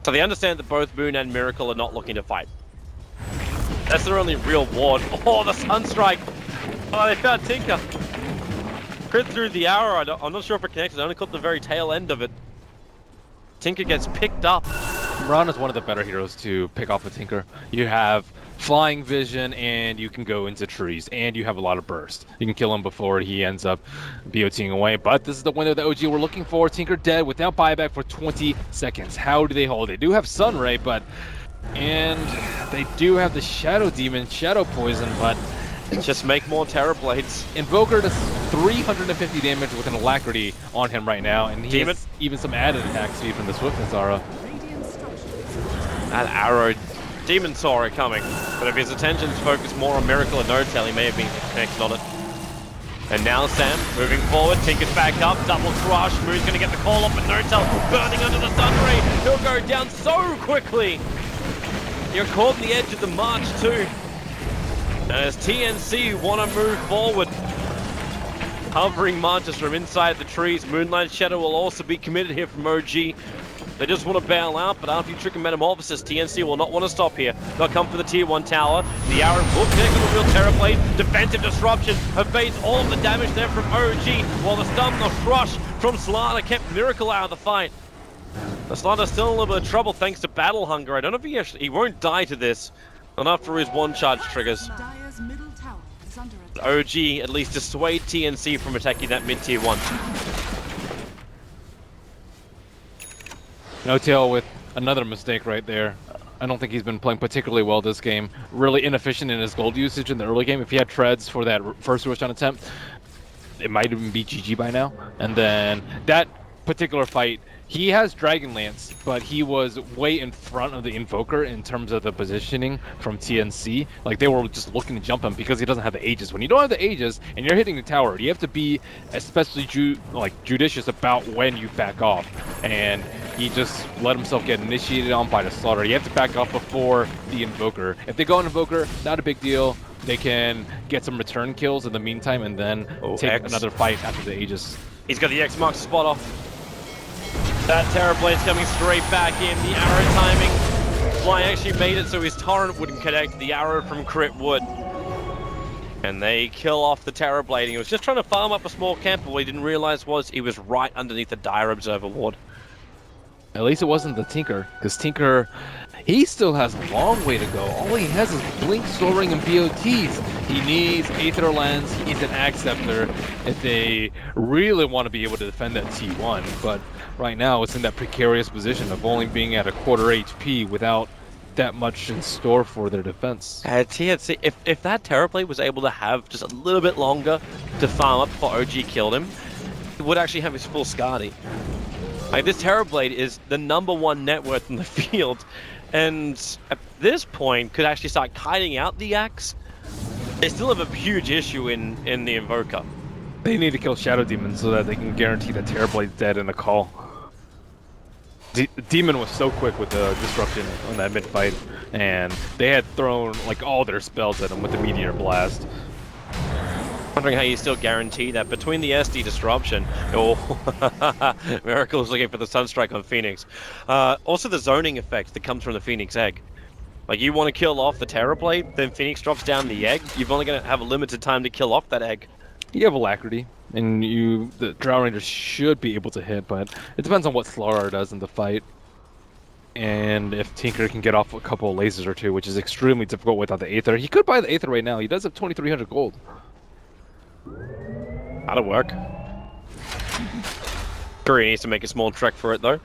So they understand that both Moon and Miracle are not looking to fight. That's their only real ward. Oh, the Sunstrike! Oh, they found Tinker. Crit through the arrow. I'm not sure if it connected. I only caught the very tail end of it. Tinker gets picked up. Ron is one of the better heroes to pick off a Tinker. You have flying vision, and you can go into trees, and you have a lot of burst. You can kill him before he ends up BOTing away, but this is the window that OG were looking for. Tinker dead without buyback for 20 seconds. How do they hold? They do have Sunray, but... And they do have the Shadow Demon, Shadow Poison, but... Just make more Terrorblades. Invoker does 350 damage with an Alacrity on him right now, and he has even some added attack speed from the Swiftness Aura. That arrow, Demon saw it coming, but if his attention's focused more on Miracle and No-Tail, he may have been connected on it. And now Sam moving forward, Tinker's back up, double crush, Moon's gonna get the call up, but No-Tail burning under the Sun Ray. He'll go down so quickly. You're caught in the edge of the march too. As TNC want to move forward. Hovering marches from inside the trees. Moonlight Shadow will also be committed here from OG. They just want to bail out, but after you trick and Metamorphosis, TNC will not want to stop here. They'll come for the tier 1 tower. The arrow will connect with a real Terrorblade. Defensive Disruption evades all of the damage there from OG, while the stun, the crush from Solana kept Miracle out of the fight. The Solana's still in a little bit of trouble thanks to Battle Hunger. I don't know if he won't die to this. Not after his one-charge triggers. OG at least dissuade TNC from attacking that mid-tier 1. No-Tail with another mistake right there. I don't think he's been playing particularly well this game. Really inefficient in his gold usage in the early game. If he had treads for that first rush on attempt, it might even be GG by now. And then that particular fight, he has Dragonlance, but he was way in front of the Invoker in terms of the positioning from TNC. Like, they were just looking to jump him because he doesn't have the Aegis. When you don't have the Aegis and you're hitting the tower, you have to be especially judicious about when you back off. And he just let himself get initiated on by the Slaughter. You have to back off before the Invoker. If they go on Invoker, not a big deal. They can get some return kills in the meantime and then take another fight after the Aegis. He's got the X marks the spot off. That Terrorblade's coming straight back in. The arrow timing. Fly actually made it so his torrent wouldn't connect. The arrow from Crit would. And they kill off the Terrorblade. He was just trying to farm up a small camp, but what he didn't realize was he was right underneath the Dire Observer Ward. At least it wasn't the Tinker, because Tinker, he still has a long way to go. All he has is Blink, Soaring, and BOTs. He needs Aether Lens, he needs an Axe Scepter if they really want to be able to defend that T1. But right now, it's in that precarious position of only being at a quarter HP without that much in store for their defense. TNC, if that Terrorblade was able to have just a little bit longer to farm up before OG killed him, he would actually have his full Skadi. Like, this Terrorblade is the #1 net worth in the field, and at this point could actually start kiting out the Axe. They still have a huge issue in the Invoker. They need to kill Shadow Demon so that they can guarantee that Terrorblade's dead in the call. Demon was so quick with the disruption on that mid-fight, and they had thrown like all their spells at him with the Meteor Blast. Wondering how you still guarantee that between the SD disruption. Oh, Miracle is looking for the Sunstrike on Phoenix. Also the zoning effect that comes from the Phoenix Egg. Like, you want to kill off the Terrorblade, then Phoenix drops down the egg. You're only going to have a limited time to kill off that egg. You have alacrity, and the Drow Ranger should be able to hit, but it depends on what Slarr does in the fight. And if Tinker can get off a couple of lasers or two, which is extremely difficult without the Aether. He could buy the Aether right now. He does have 2,300 gold. That'll work. Korea needs to make a small trek for it, though.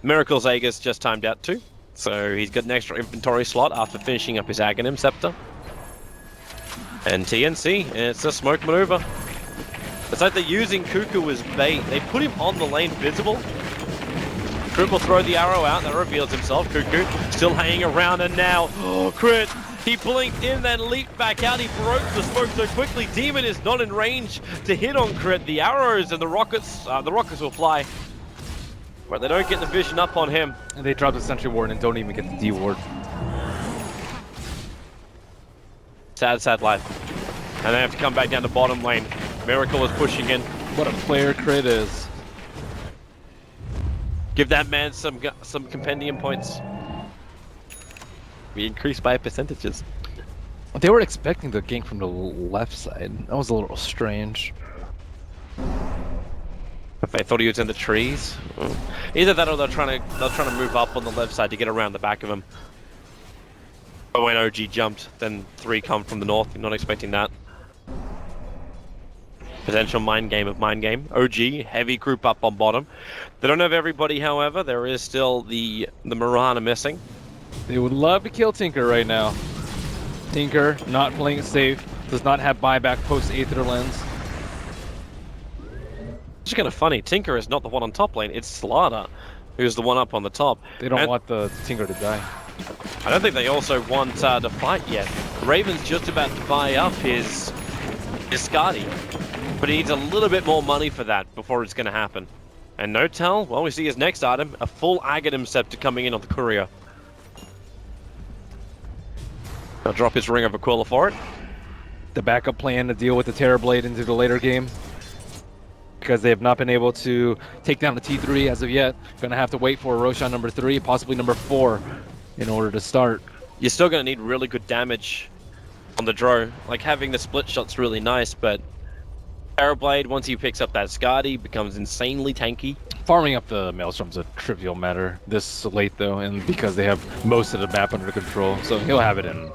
Miracle's Aegis just timed out too, so he's got an extra inventory slot after finishing up his Aghanim Scepter. And TNC, and it's a smoke maneuver. It's like they're using Cuckoo as bait. They put him on the lane visible. Crit will throw the arrow out, that reveals himself. Cuckoo still hanging around, and now, oh, Crit! He blinked in, then leaped back out. He broke the smoke so quickly. Demon is not in range to hit on Crit. The arrows and the rockets will fly. But they don't get the vision up on him. And they drop the Sentry Ward and don't even get the D Ward. Sad, sad life. And they have to come back down the bottom lane. Miracle is pushing in. What a player Crit is. Give that man some compendium points. We increased by percentages. They were expecting the gank from the left side. That was a little strange. If they thought he was in the trees. Either that or they're trying to move up on the left side to get around the back of him. But when OG jumped, then 3 come from the north. You're not expecting that. Potential mind game of mind game. OG, heavy group up on bottom. They don't have everybody, however. There is still the Mirana missing. They would love to kill Tinker right now. Tinker, not playing it safe, does not have buyback post Aether Lens. It's kind of funny. Tinker is not the one on top lane. It's Slaughter who's the one up on the top. They don't want the Tinker to die. I don't think they also want to fight yet. Raven's just about to buy up his Skadi, but he needs a little bit more money for that before it's going to happen. And no tell, well, we see his next item, a full Aghanim Scepter coming in on the courier. I'll drop his Ring of Aquila for it. The backup plan to deal with the Terrorblade into the later game, because they have not been able to take down the T3 as of yet. Gonna have to wait for Roshan number 3, possibly number 4, in order to start. You're still gonna need really good damage on the Dro. Like, having the split shot's really nice, but Terrorblade, once he picks up that Skadi, becomes insanely tanky. Farming up the Maelstrom's a trivial matter this late though, and because they have most of the map under control, so he'll have it in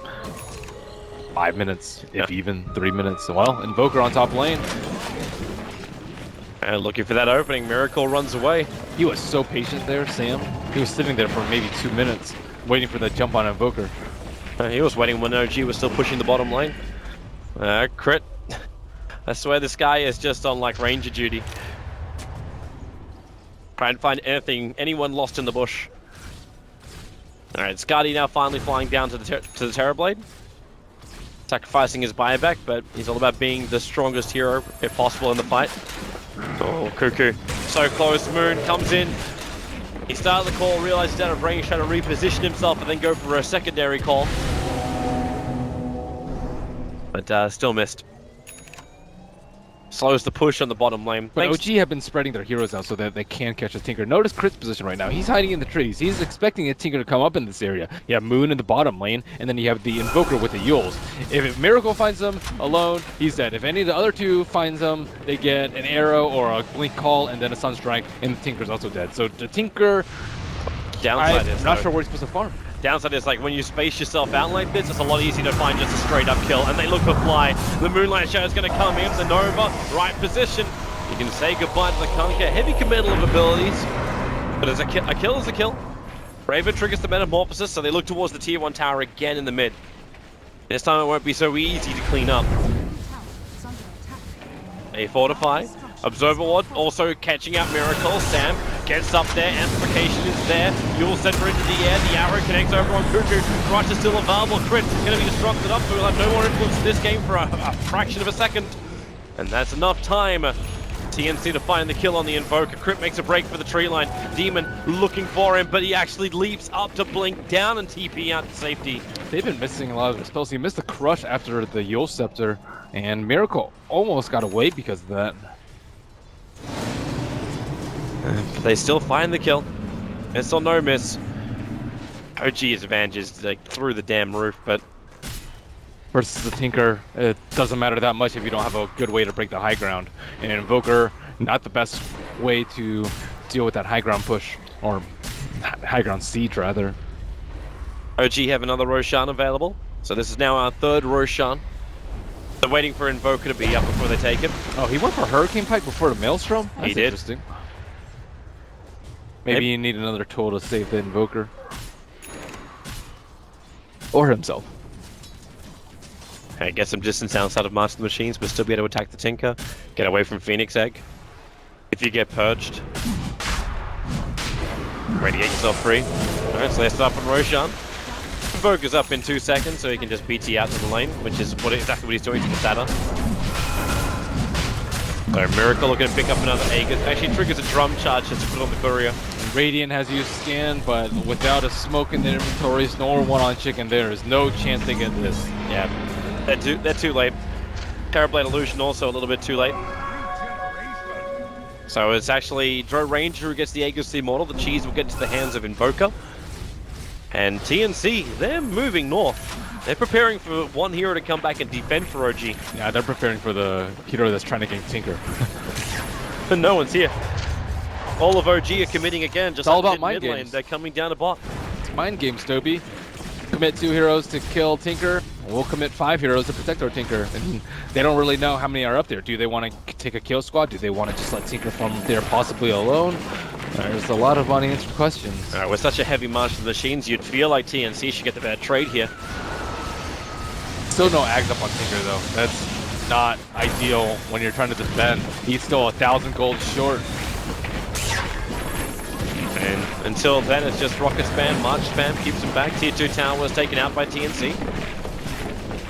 5 minutes, if even 3 minutes. Well, Invoker on top lane. And looking for that opening, Miracle runs away. He was so patient there, Sam. He was sitting there for maybe 2 minutes, waiting for the jump on Invoker. He was waiting when OG was still pushing the bottom lane. Crit. I swear this guy is just on like ranger duty. Try and find anyone lost in the bush. Alright, Skadi now finally flying down to the Terrorblade. Sacrificing his buyback, but he's all about being the strongest hero, if possible, in the fight. Oh, Cuckoo. So close. Moon comes in. He started the call, realized he's out of range, trying to reposition himself, and then go for a secondary call. But still missed. Slows the push on the bottom lane. But OG have been spreading their heroes out so that they can catch a Tinker. Notice Crit's position right now. He's hiding in the trees. He's expecting a Tinker to come up in this area. You have Moon in the bottom lane, and then you have the Invoker with the Yules. If Miracle finds them alone, he's dead. If any of the other two finds them, they get an arrow or a blink call, and then a Sunstrike, and the Tinker's also dead. So the Tinker, Downside is, I'm not sure where he's supposed to farm. Downside is, like, when you space yourself out like this, it's a lot easier to find just a straight up kill. And they look for Fly. The Moonlight Shadow is going to come in. The Nova, right position. You can say goodbye to the Conker. Heavy committal of abilities. But as a kill is a kill. Raven triggers the Metamorphosis, so they look towards the tier 1 tower again in the mid. This time it won't be so easy to clean up. They fortify. Observer Ward also catching out Miracle. Sam gets up there, amplification is there. You'll send her into the air, the arrow connects over on Cuckoo. Crush is still available, Crit going to be disrupted up, so we'll have no more influence in this game for a fraction of a second. And that's enough time. TNC to find the kill on the Invoker. Crit makes a break for the tree line. Demon looking for him, but he actually leaps up to blink down and TP out to safety. They've been missing a lot of their spells. He missed the Crush after the Yule Scepter, and Miracle almost got away because of that. They still find the kill. It's still no miss. OG's advantage is like through the damn roof, but versus the Tinker, it doesn't matter that much if you don't have a good way to break the high ground. And Invoker, not the best way to deal with that high ground push, or high ground siege rather. OG have another Roshan available, so this is now our third Roshan. They're waiting for Invoker to be up before they take it. Oh, he went for Hurricane Pike before the Maelstrom? That's He did. Interesting. Maybe you need another tool to save the Invoker. Or himself. Okay, get some distance outside of Master of the Machines, but still be able to attack the Tinker. Get away from Phoenix Egg. If you get purged. Radiate yourself free. Alright, so let's start on Roshan. Invoker's up in 2 seconds, so he can just BT out to the lane, which is exactly what he's doing to the Satyr. So Miracle looking to pick up another Aegis. Actually triggers a drum charge just to put on the Courier. Radiant has used Scan, but without a smoke in their inventories, nor one on Chicken, there is no chance they get this. Yeah, they're too late. Terrorblade Illusion also a little bit too late. So it's actually Dro Ranger who gets the Aegis the Immortal. The cheese will get into the hands of Invoker. And TNC, they're moving north. They're preparing for one hero to come back and defend for OG. Yeah, they're preparing for the hero that's trying to gank Tinker. But no one's here. All of OG are committing again, just it's all like about mind mid lane. games. They're coming down to bot. It's mind games, Toby. Commit 2 heroes to kill Tinker. We'll commit 5 heroes to protect our Tinker. And they don't really know how many are up there. Do they want to take a kill squad? Do they want to just let Tinker farm there possibly alone? There's a lot of unanswered questions. Alright, with such a heavy march of the machines, you'd feel like TNC should get the better trade here. Still no Ags up on Tinker though. That's not ideal when you're trying to defend. He's still 1,000 gold short. And until then, it's just rocket spam, march spam, keeps him back. Tier 2 tower was taken out by TNC.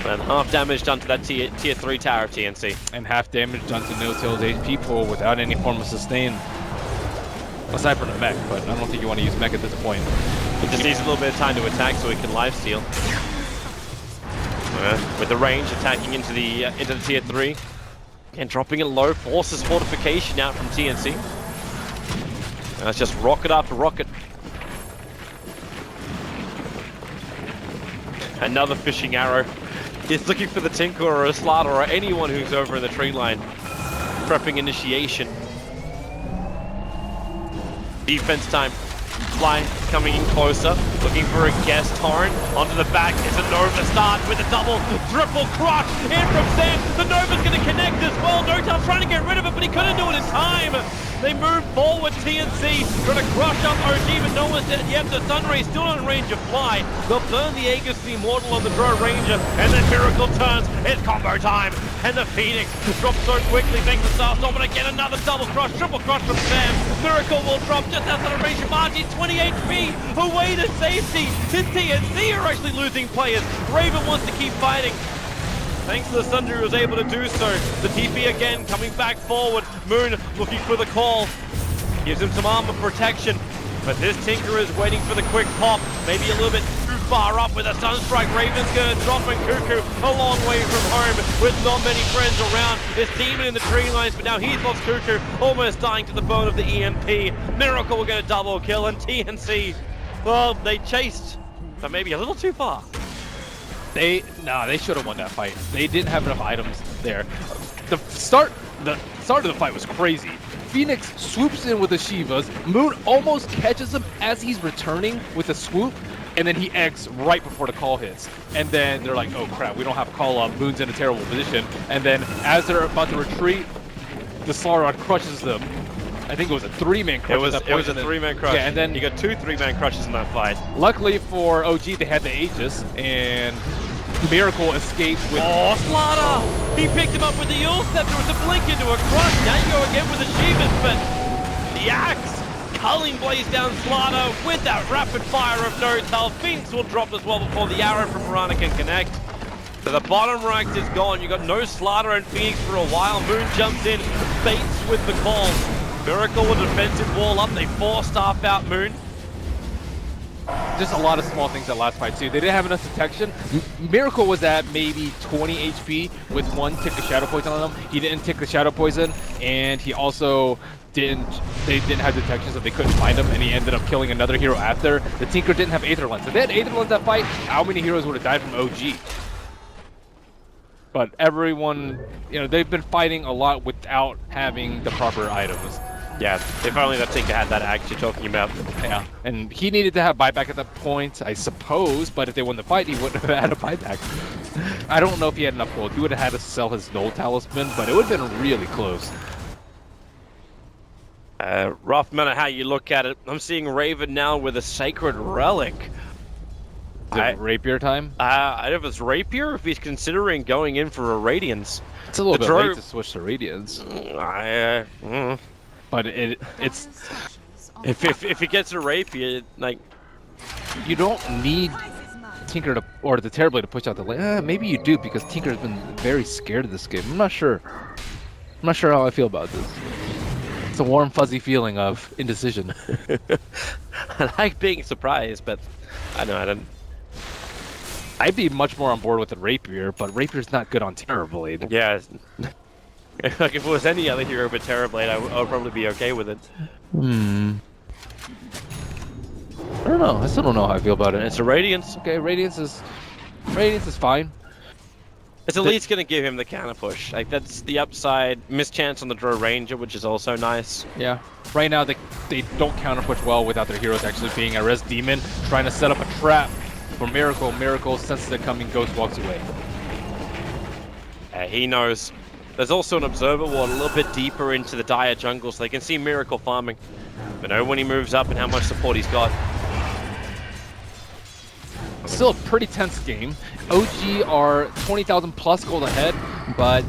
And half damage done to that tier 3 tower of TNC. And half damage done to No-Till's HP pool without any form of sustain. Aside from the mech, but I don't think you want to use mech at this point. He just needs a little bit of time to attack so he can lifesteal. With the range attacking into the tier 3. And dropping it low, forces fortification out from TNC. That's just rocket after rocket. Another fishing arrow. He's looking for the Tinker or a Slaughter or anyone who's over in the tree line. Prepping initiation. Defense time. Flying, coming in closer, looking for a guest torrent. Onto the back is a Nova start with a double, triple crush in from Sam. The Nova's going to connect as well. No-Tail trying to get rid of it, but he couldn't do it in time. They move forward, TNC, trying to crush up OG, but no one's dead yet. The Sunray still on range of fly. They'll burn the Aegis, the Immortal on the Dro Ranger, and then Miracle turns. It's combo time, and the Phoenix drops so quickly thanks to Starstorm, but again another double crush, triple crush from Sam. Miracle will drop just outside of range of Margie, 20 HP, away to safety. The TNC are actually losing players. Raven wants to keep fighting. Thanks to the Sundry was able to do so. The TP again coming back forward. Moon looking for the call. Gives him some armor protection. But this Tinker is waiting for the quick pop. Maybe a little bit too far up with a Sunstrike. Raven's gonna drop and Cuckoo a long way from home with not many friends around. This Demon in the tree lines, but now he's lost Cuckoo, almost dying to the bone of the EMP. Miracle will get a double kill, and TNC, well, they chased, but maybe a little too far. They should have won that fight. They didn't have enough items there. The start of the fight was crazy. Phoenix swoops in with the Shivas. Moon almost catches him as he's returning with a swoop, and then he eggs right before the call hits. And then they're like, oh crap, we don't have a call up. Moon's in a terrible position. And then as they're about to retreat, the Slaurod crushes them. I think it was a 3-man crush. It was a 3-man crush. Yeah, and then you got 2 3-man crushes in that fight. Luckily for OG, they had the Aegis, and Miracle escaped with... Oh, Slaughter! He picked him up with the Yule Scepter with a blink into a crush. Now you go again with the Shivas, but the axe culling blaze down Slaughter with that rapid fire of No-Tail. Phoenix will drop as well before the arrow from Piranha can connect. So the bottom right is gone. You got no Slaughter and Phoenix for a while. Moon jumps in, baits with the call. Miracle with a defensive wall up. They 4-staff out Moon. Just a lot of small things that last fight too. They didn't have enough detection. Miracle was at maybe 20 HP with 1 tick of Shadow Poison on him. He didn't tick the Shadow Poison, and he also didn't have detection, so they couldn't find him, and he ended up killing another hero after. The Tinker didn't have Aether Lens. If they had Aether Lens that fight, how many heroes would have died from OG? But everyone, you know, they've been fighting a lot without having the proper items. Yeah, if only that Tinker had that axe you're talking about. Yeah, and he needed to have buyback at that point, I suppose, but if they won the fight, he wouldn't have had a buyback. I don't know if he had enough gold. He would have had to sell his Null Talisman, but it would have been really close. Rough matter how you look at it. I'm seeing Raven now with a Sacred Relic. Is it rapier time? I don't know if it's rapier, if he's considering going in for a Radiance. It's a little bit late to switch to Radiance. But it's if he gets a rapier, like, you don't need Tinker to, or the Terrorblade to push out the lane. Maybe you do, because Tinker's been very scared of this game. I'm not sure. I'm not sure how I feel about this. It's a warm, fuzzy feeling of indecision. I like being surprised, but I don't. I'd be much more on board with the Rapier, but Rapier's not good on Terrorblade. Yeah. Like, if it was any other hero but Terrorblade, I would probably be okay with it. I don't know. I still don't know how I feel about it. It's a Radiance. Okay, Radiance is fine. It's at least going to give him the counter push. Like, that's the upside. Mischance on the Draw Ranger, which is also nice. Yeah. Right now, they don't counter push well without their heroes actually being a Res Demon, trying to set up a trap for Miracle. Miracle senses it coming, Ghost walks away. He knows. There's also an Observer Ward a little bit deeper into the Dire jungle, so they can see Miracle farming. They know when he moves up and how much support he's got. Still a pretty tense game. OG are 20,000 plus gold ahead, but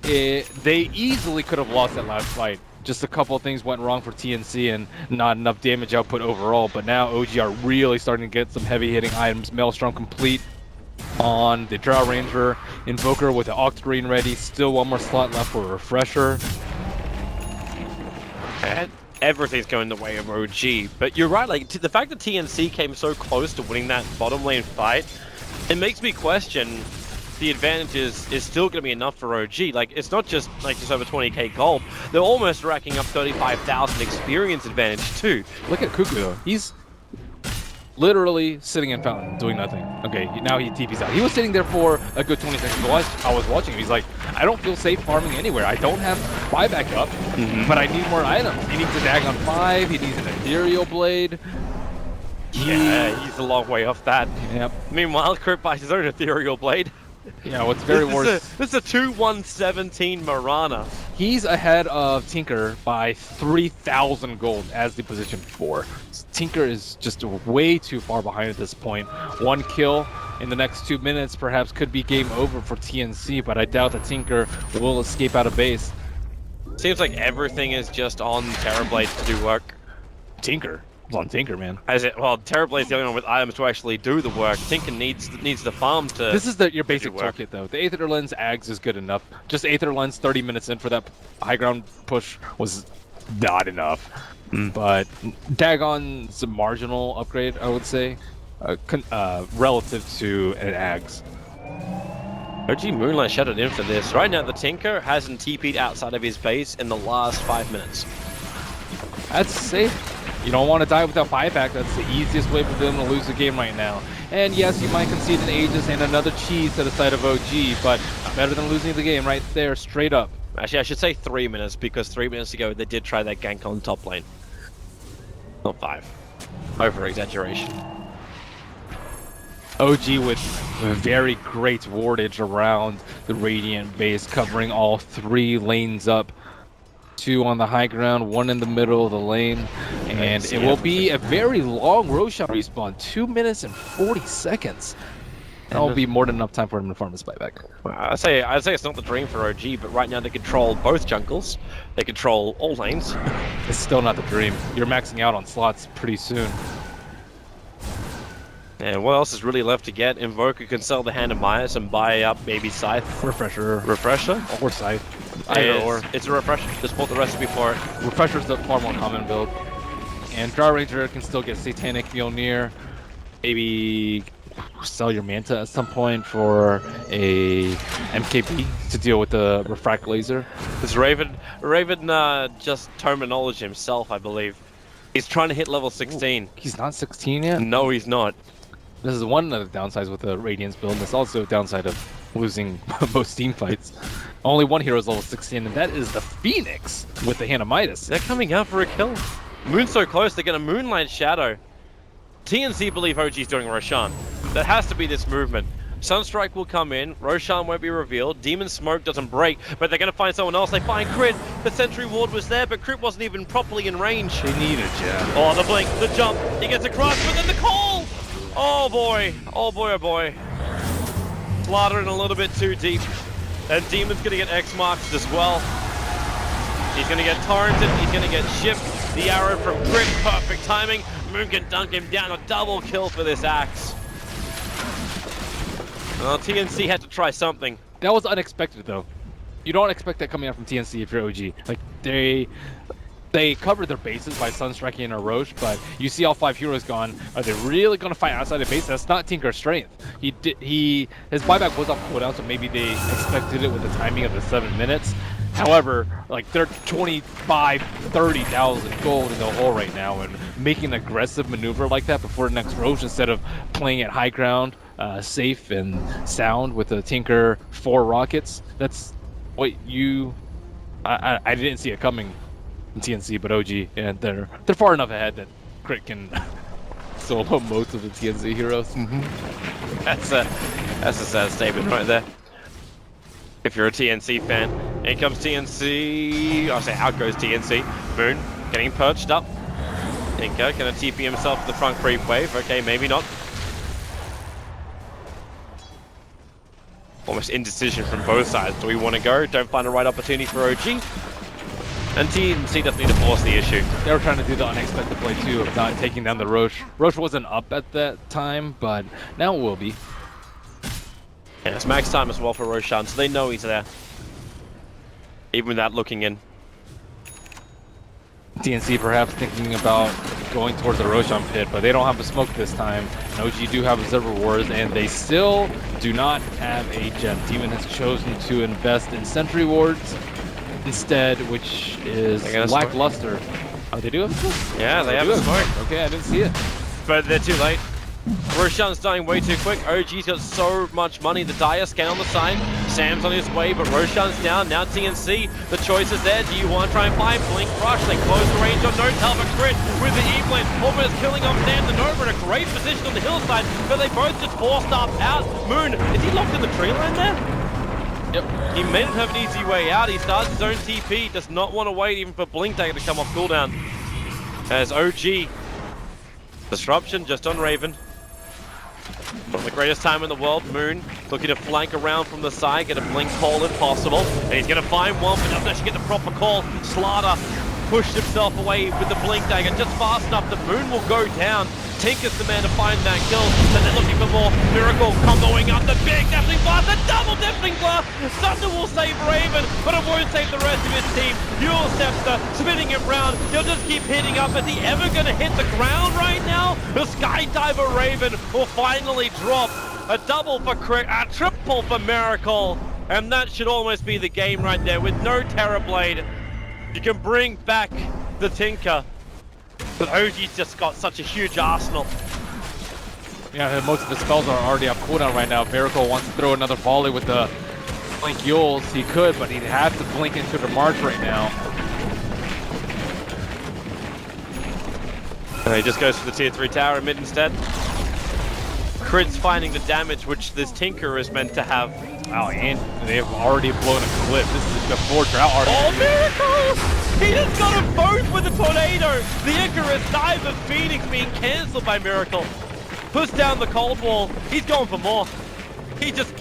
they easily could have lost that last fight. Just a couple of things went wrong for TNC and not enough damage output overall, but now OG are really starting to get some heavy hitting items. Maelstrom complete on the Drow Ranger, Invoker with the Octarine ready, still one more slot left for a Refresher. And everything's going the way of OG, but you're right, like, the fact that TNC came so close to winning that bottom lane fight, it makes me question the advantage is still going to be enough for OG. Like, it's not just like just over 20k gold, they're almost racking up 35,000 experience advantage too. Look at Cuckoo though, he's literally sitting in Fountain, doing nothing. Okay, now he TP's out. He was sitting there for a good 20 seconds. I was watching him. He's like, I don't feel safe farming anywhere. I don't have buyback up, but I need more items. He needs a Dagon 5. He needs an Ethereal Blade. Yeah, he's a long way off that. Yep. Meanwhile, Kurt buys his own Ethereal Blade. Yeah, what's very worse. This is a 2-1-17 Marana. He's ahead of Tinker by 3,000 gold as the position 4. Tinker is just way too far behind at this point. One kill in the next 2 minutes perhaps could be game over for TNC, but I doubt that Tinker will escape out of base. Seems like everything is just on Terrorblade to do work. Tinker? It's on Tinker, man. Well, Terrorblade's the only one with items to actually do the work. Tinker needs the farm to. This is your basic toolkit, though. The Aether Lens Ags is good enough. Just Aether Lens 30 minutes in for that high ground push was not enough. But Dagon's a marginal upgrade, I would say, relative to an Ags. OG Moonlight shut in for this. Right now, the Tinker hasn't TP'd outside of his base in the last 5 minutes. That's safe. You don't want to die without buyback. That's the easiest way for them to lose the game right now. And yes, you might concede an Aegis and another cheese to the side of OG, but better than losing the game right there, straight up. Actually, I should say 3 minutes, because 3 minutes ago they did try that gank on top lane. Not 5. Over-exaggeration. OG with very great wardage around the Radiant base, covering all 3 lanes up. 2 on the high ground, 1 in the middle of the lane, and it will be a very long Roshan respawn, 2 minutes and 40 seconds. That will be more than enough time for him to farm his buyback. Well, I'd say it's not the dream for OG, but right now they control both jungles, they control all lanes. It's still not the dream. You're maxing out on slots pretty soon. And what else is really left to get? Invoker can sell the Hand of Myers and buy up maybe Scythe. Refresher. Or Scythe. Either or. It's a Refresher. Just bought the recipe for it. Refresher's the far more common build. And Drow Ranger can still get Satanic Mjolnir. Maybe sell your Manta at some point for a MKB to deal with the refract laser. This Raven just terminology himself, I believe. He's trying to hit level 16. Ooh, he's not 16 yet? No, he's not. This is one of the downsides with the Radiance build. That's also a downside of losing most team fights. Only one hero is level 16, and that is the Phoenix with the Hanamitis. They're coming out for a kill. Moon's so close, they're going to Moonlight Shadow. TNC believe OG's doing Roshan. That has to be this movement. Sunstrike will come in, Roshan won't be revealed, Demon Smoke doesn't break, but they're going to find someone else. They find Crit. The Sentry Ward was there, but Crit wasn't even properly in range. They need a jab. Oh, the blink, the jump, he gets across, but then the call! Oh boy, oh boy, oh boy. Slaughtering a little bit too deep. And Demon's going to get X-marked as well. He's going to get torrented, he's going to get shipped. The arrow from Crit, perfect timing. Moon can dunk him down, a double kill for this Axe. Well, TNC had to try something. That was unexpected, though. You don't expect that coming out from TNC if you're OG. Like, they covered their bases by Sunstriking and a Roche, but you see all 5 heroes gone. Are they really going to fight outside the base? That's not Tinker's strength. His buyback was off cooldown, so maybe they expected it with the timing of the 7 minutes. However, like, they're 25, 30,000 gold in the hole right now, and making an aggressive maneuver like that before the next Roche instead of playing at high ground, safe and sound with the Tinker 4 rockets. That's what I didn't see it coming in TNC, but OG, and they're far enough ahead that Crit can solo most of the TNC heroes. That's a sad statement right there. If you're a TNC fan, in comes TNC. I say out goes TNC. Moon getting perched up. Tinker gonna TP himself to the front creep wave. Okay, maybe not. Almost indecision from both sides. Do we want to go? Don't find the right opportunity for OG. And TNC doesn't need to force the issue. They were trying to do the unexpected play too of not taking down the Roche. Roche wasn't up at that time, but now it will be. Yeah, it's max time as well for Roshan, so they know he's there. Even without looking in. TNC perhaps thinking about going towards the Roshan pit, but they don't have a smoke this time. And OG do have Observer Wards, and they still do not have a gem. Demon has chosen to invest in Sentry Wards instead, which is lackluster. Oh, they do have smoke? Yeah, they have a smoke. Okay, I didn't see it. But they're too late. Roshan's dying way too quick. OG's got so much money. The Dire scan on the side. Sam's on his way, but Roshan's down. Now TNC. The choice is there. Do you want to try and find Blink Rush? They close the range on No-Tel, but Crit with the E-Blend almost killing off Sam the Nova in a great position on the hillside, but they both just forced up out. Moon, is he locked in the tree line there? Yep. He may not have an easy way out. He starts his own TP. Does not want to wait even for Blink Dagger to come off cooldown. As OG. Disruption just on Raven. Not the greatest time in the world. Moon looking to flank around from the side, get a blink call if possible. And he's going to find one, but doesn't actually get the proper call. Slaughter pushed himself away with the blink dagger just fast enough. The Moon will go down. Tinker's the man to find that kill. And they're looking for more. Miracle comboing up the big deafening blast. The double deafening blast. Thunder will save Raven, but it won't save the rest of his team. Yule Scepter spinning him round. He'll just keep hitting up. Is he ever going to hit the ground right now? The Skydiver Raven will finally drop. A double for Crit, a triple for Miracle. And that should almost be the game right there. With no Terrorblade, you can bring back the Tinker. But OG's just got such a huge arsenal. Yeah, most of the spells are already up cooldown right now. Miracle wants to throw another volley with the Blink Yules. He could, but he'd have to blink into the March right now. He just goes for the tier 3 tower in mid instead. Crit's finding the damage which this Tinker is meant to have. Wow, and they have already blown a clip. This is before Drought already. Oh, Miracle! He just got a both with a tornado! The Icarus dive of Phoenix being cancelled by Miracle. Puts down the cold wall. He's going for more. He just...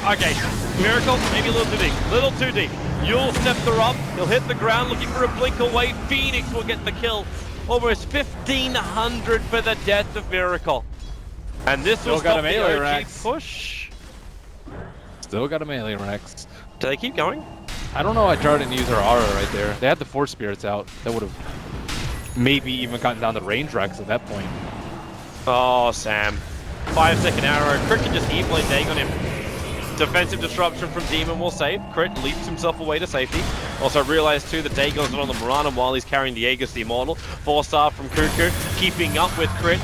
Okay, Miracle, maybe a little too deep. Little too deep. Yule Scepter up. He'll hit the ground looking for a blink away. Phoenix will get the kill. Almost 1,500 for the death of Miracle. And this will stop the OG push. Still got a melee Rex. Do they keep going? I don't know why Jar didn't use her aura right there. They had the Force Spirits out. That would have maybe even gotten down to range Rex at that point. Oh, Sam. 5-second arrow. Crit can just E-blade Dagon him. Defensive disruption from Demon will save. Crit leaps himself away to safety. Also realize too that Dagon's not on the Mirana while he's carrying the Aegis the Immortal. 4-star from Cuckoo, keeping up with Crit.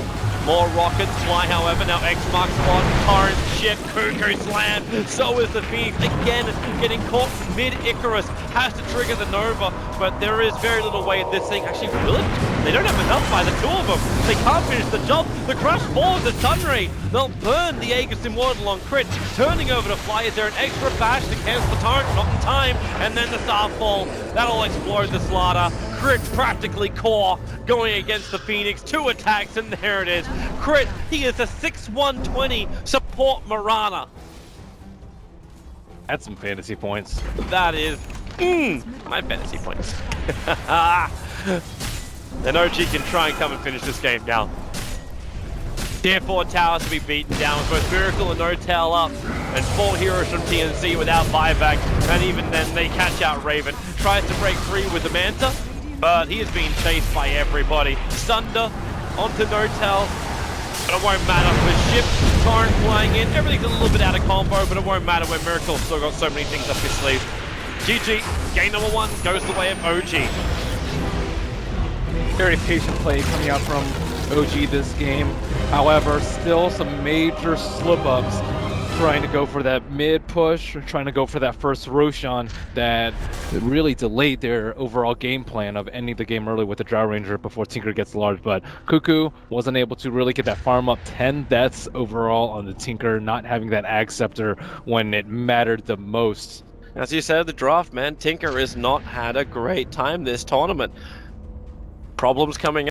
More rockets fly, however. Now X marks spot. Torrent shit. Cuckoo slam. So is the Phoenix. Again, getting caught mid-Icarus. Has to trigger the Nova, but there is very little way this thing actually will. They don't have enough by the two of them. They can't finish the job. The crush falls to Sunray. They'll burn the Aegis Immortal on Crit. Turning over to Fly. Is there an extra bash to cancel the Torrent? Not in time. And then the Starfall. That'll explode the Slaughter. Crit practically core going against the Phoenix. 2 attacks and there it is. Crit, he is a 6-1-20 support Mirana. That's some fantasy points. That is my fantasy points. And OG can try and come and finish this game now. Tier 4 towers to be beaten down with both Miracle and No-Tail up, and 4 heroes from TNC without buyback, and even then they catch out Raven. Tries to break free with the Manta, but he is being chased by everybody. Sunder onto No-Tail, but it won't matter. The ship, Torrent flying in, everything's a little bit out of combo, but it won't matter when Miracle's still got so many things up his sleeve. GG, game number 1 goes the way of OG. Very patient play coming out from OG this game. However, still some major slip-ups trying to go for that mid push, trying to go for that first Roshan that really delayed their overall game plan of ending the game early with the Drow Ranger before Tinker gets large. But Cuckoo wasn't able to really get that farm up. 10 deaths overall on the Tinker, not having that Ag Scepter when it mattered the most. As you said, the draft, man, Tinker has not had a great time this tournament. Problems coming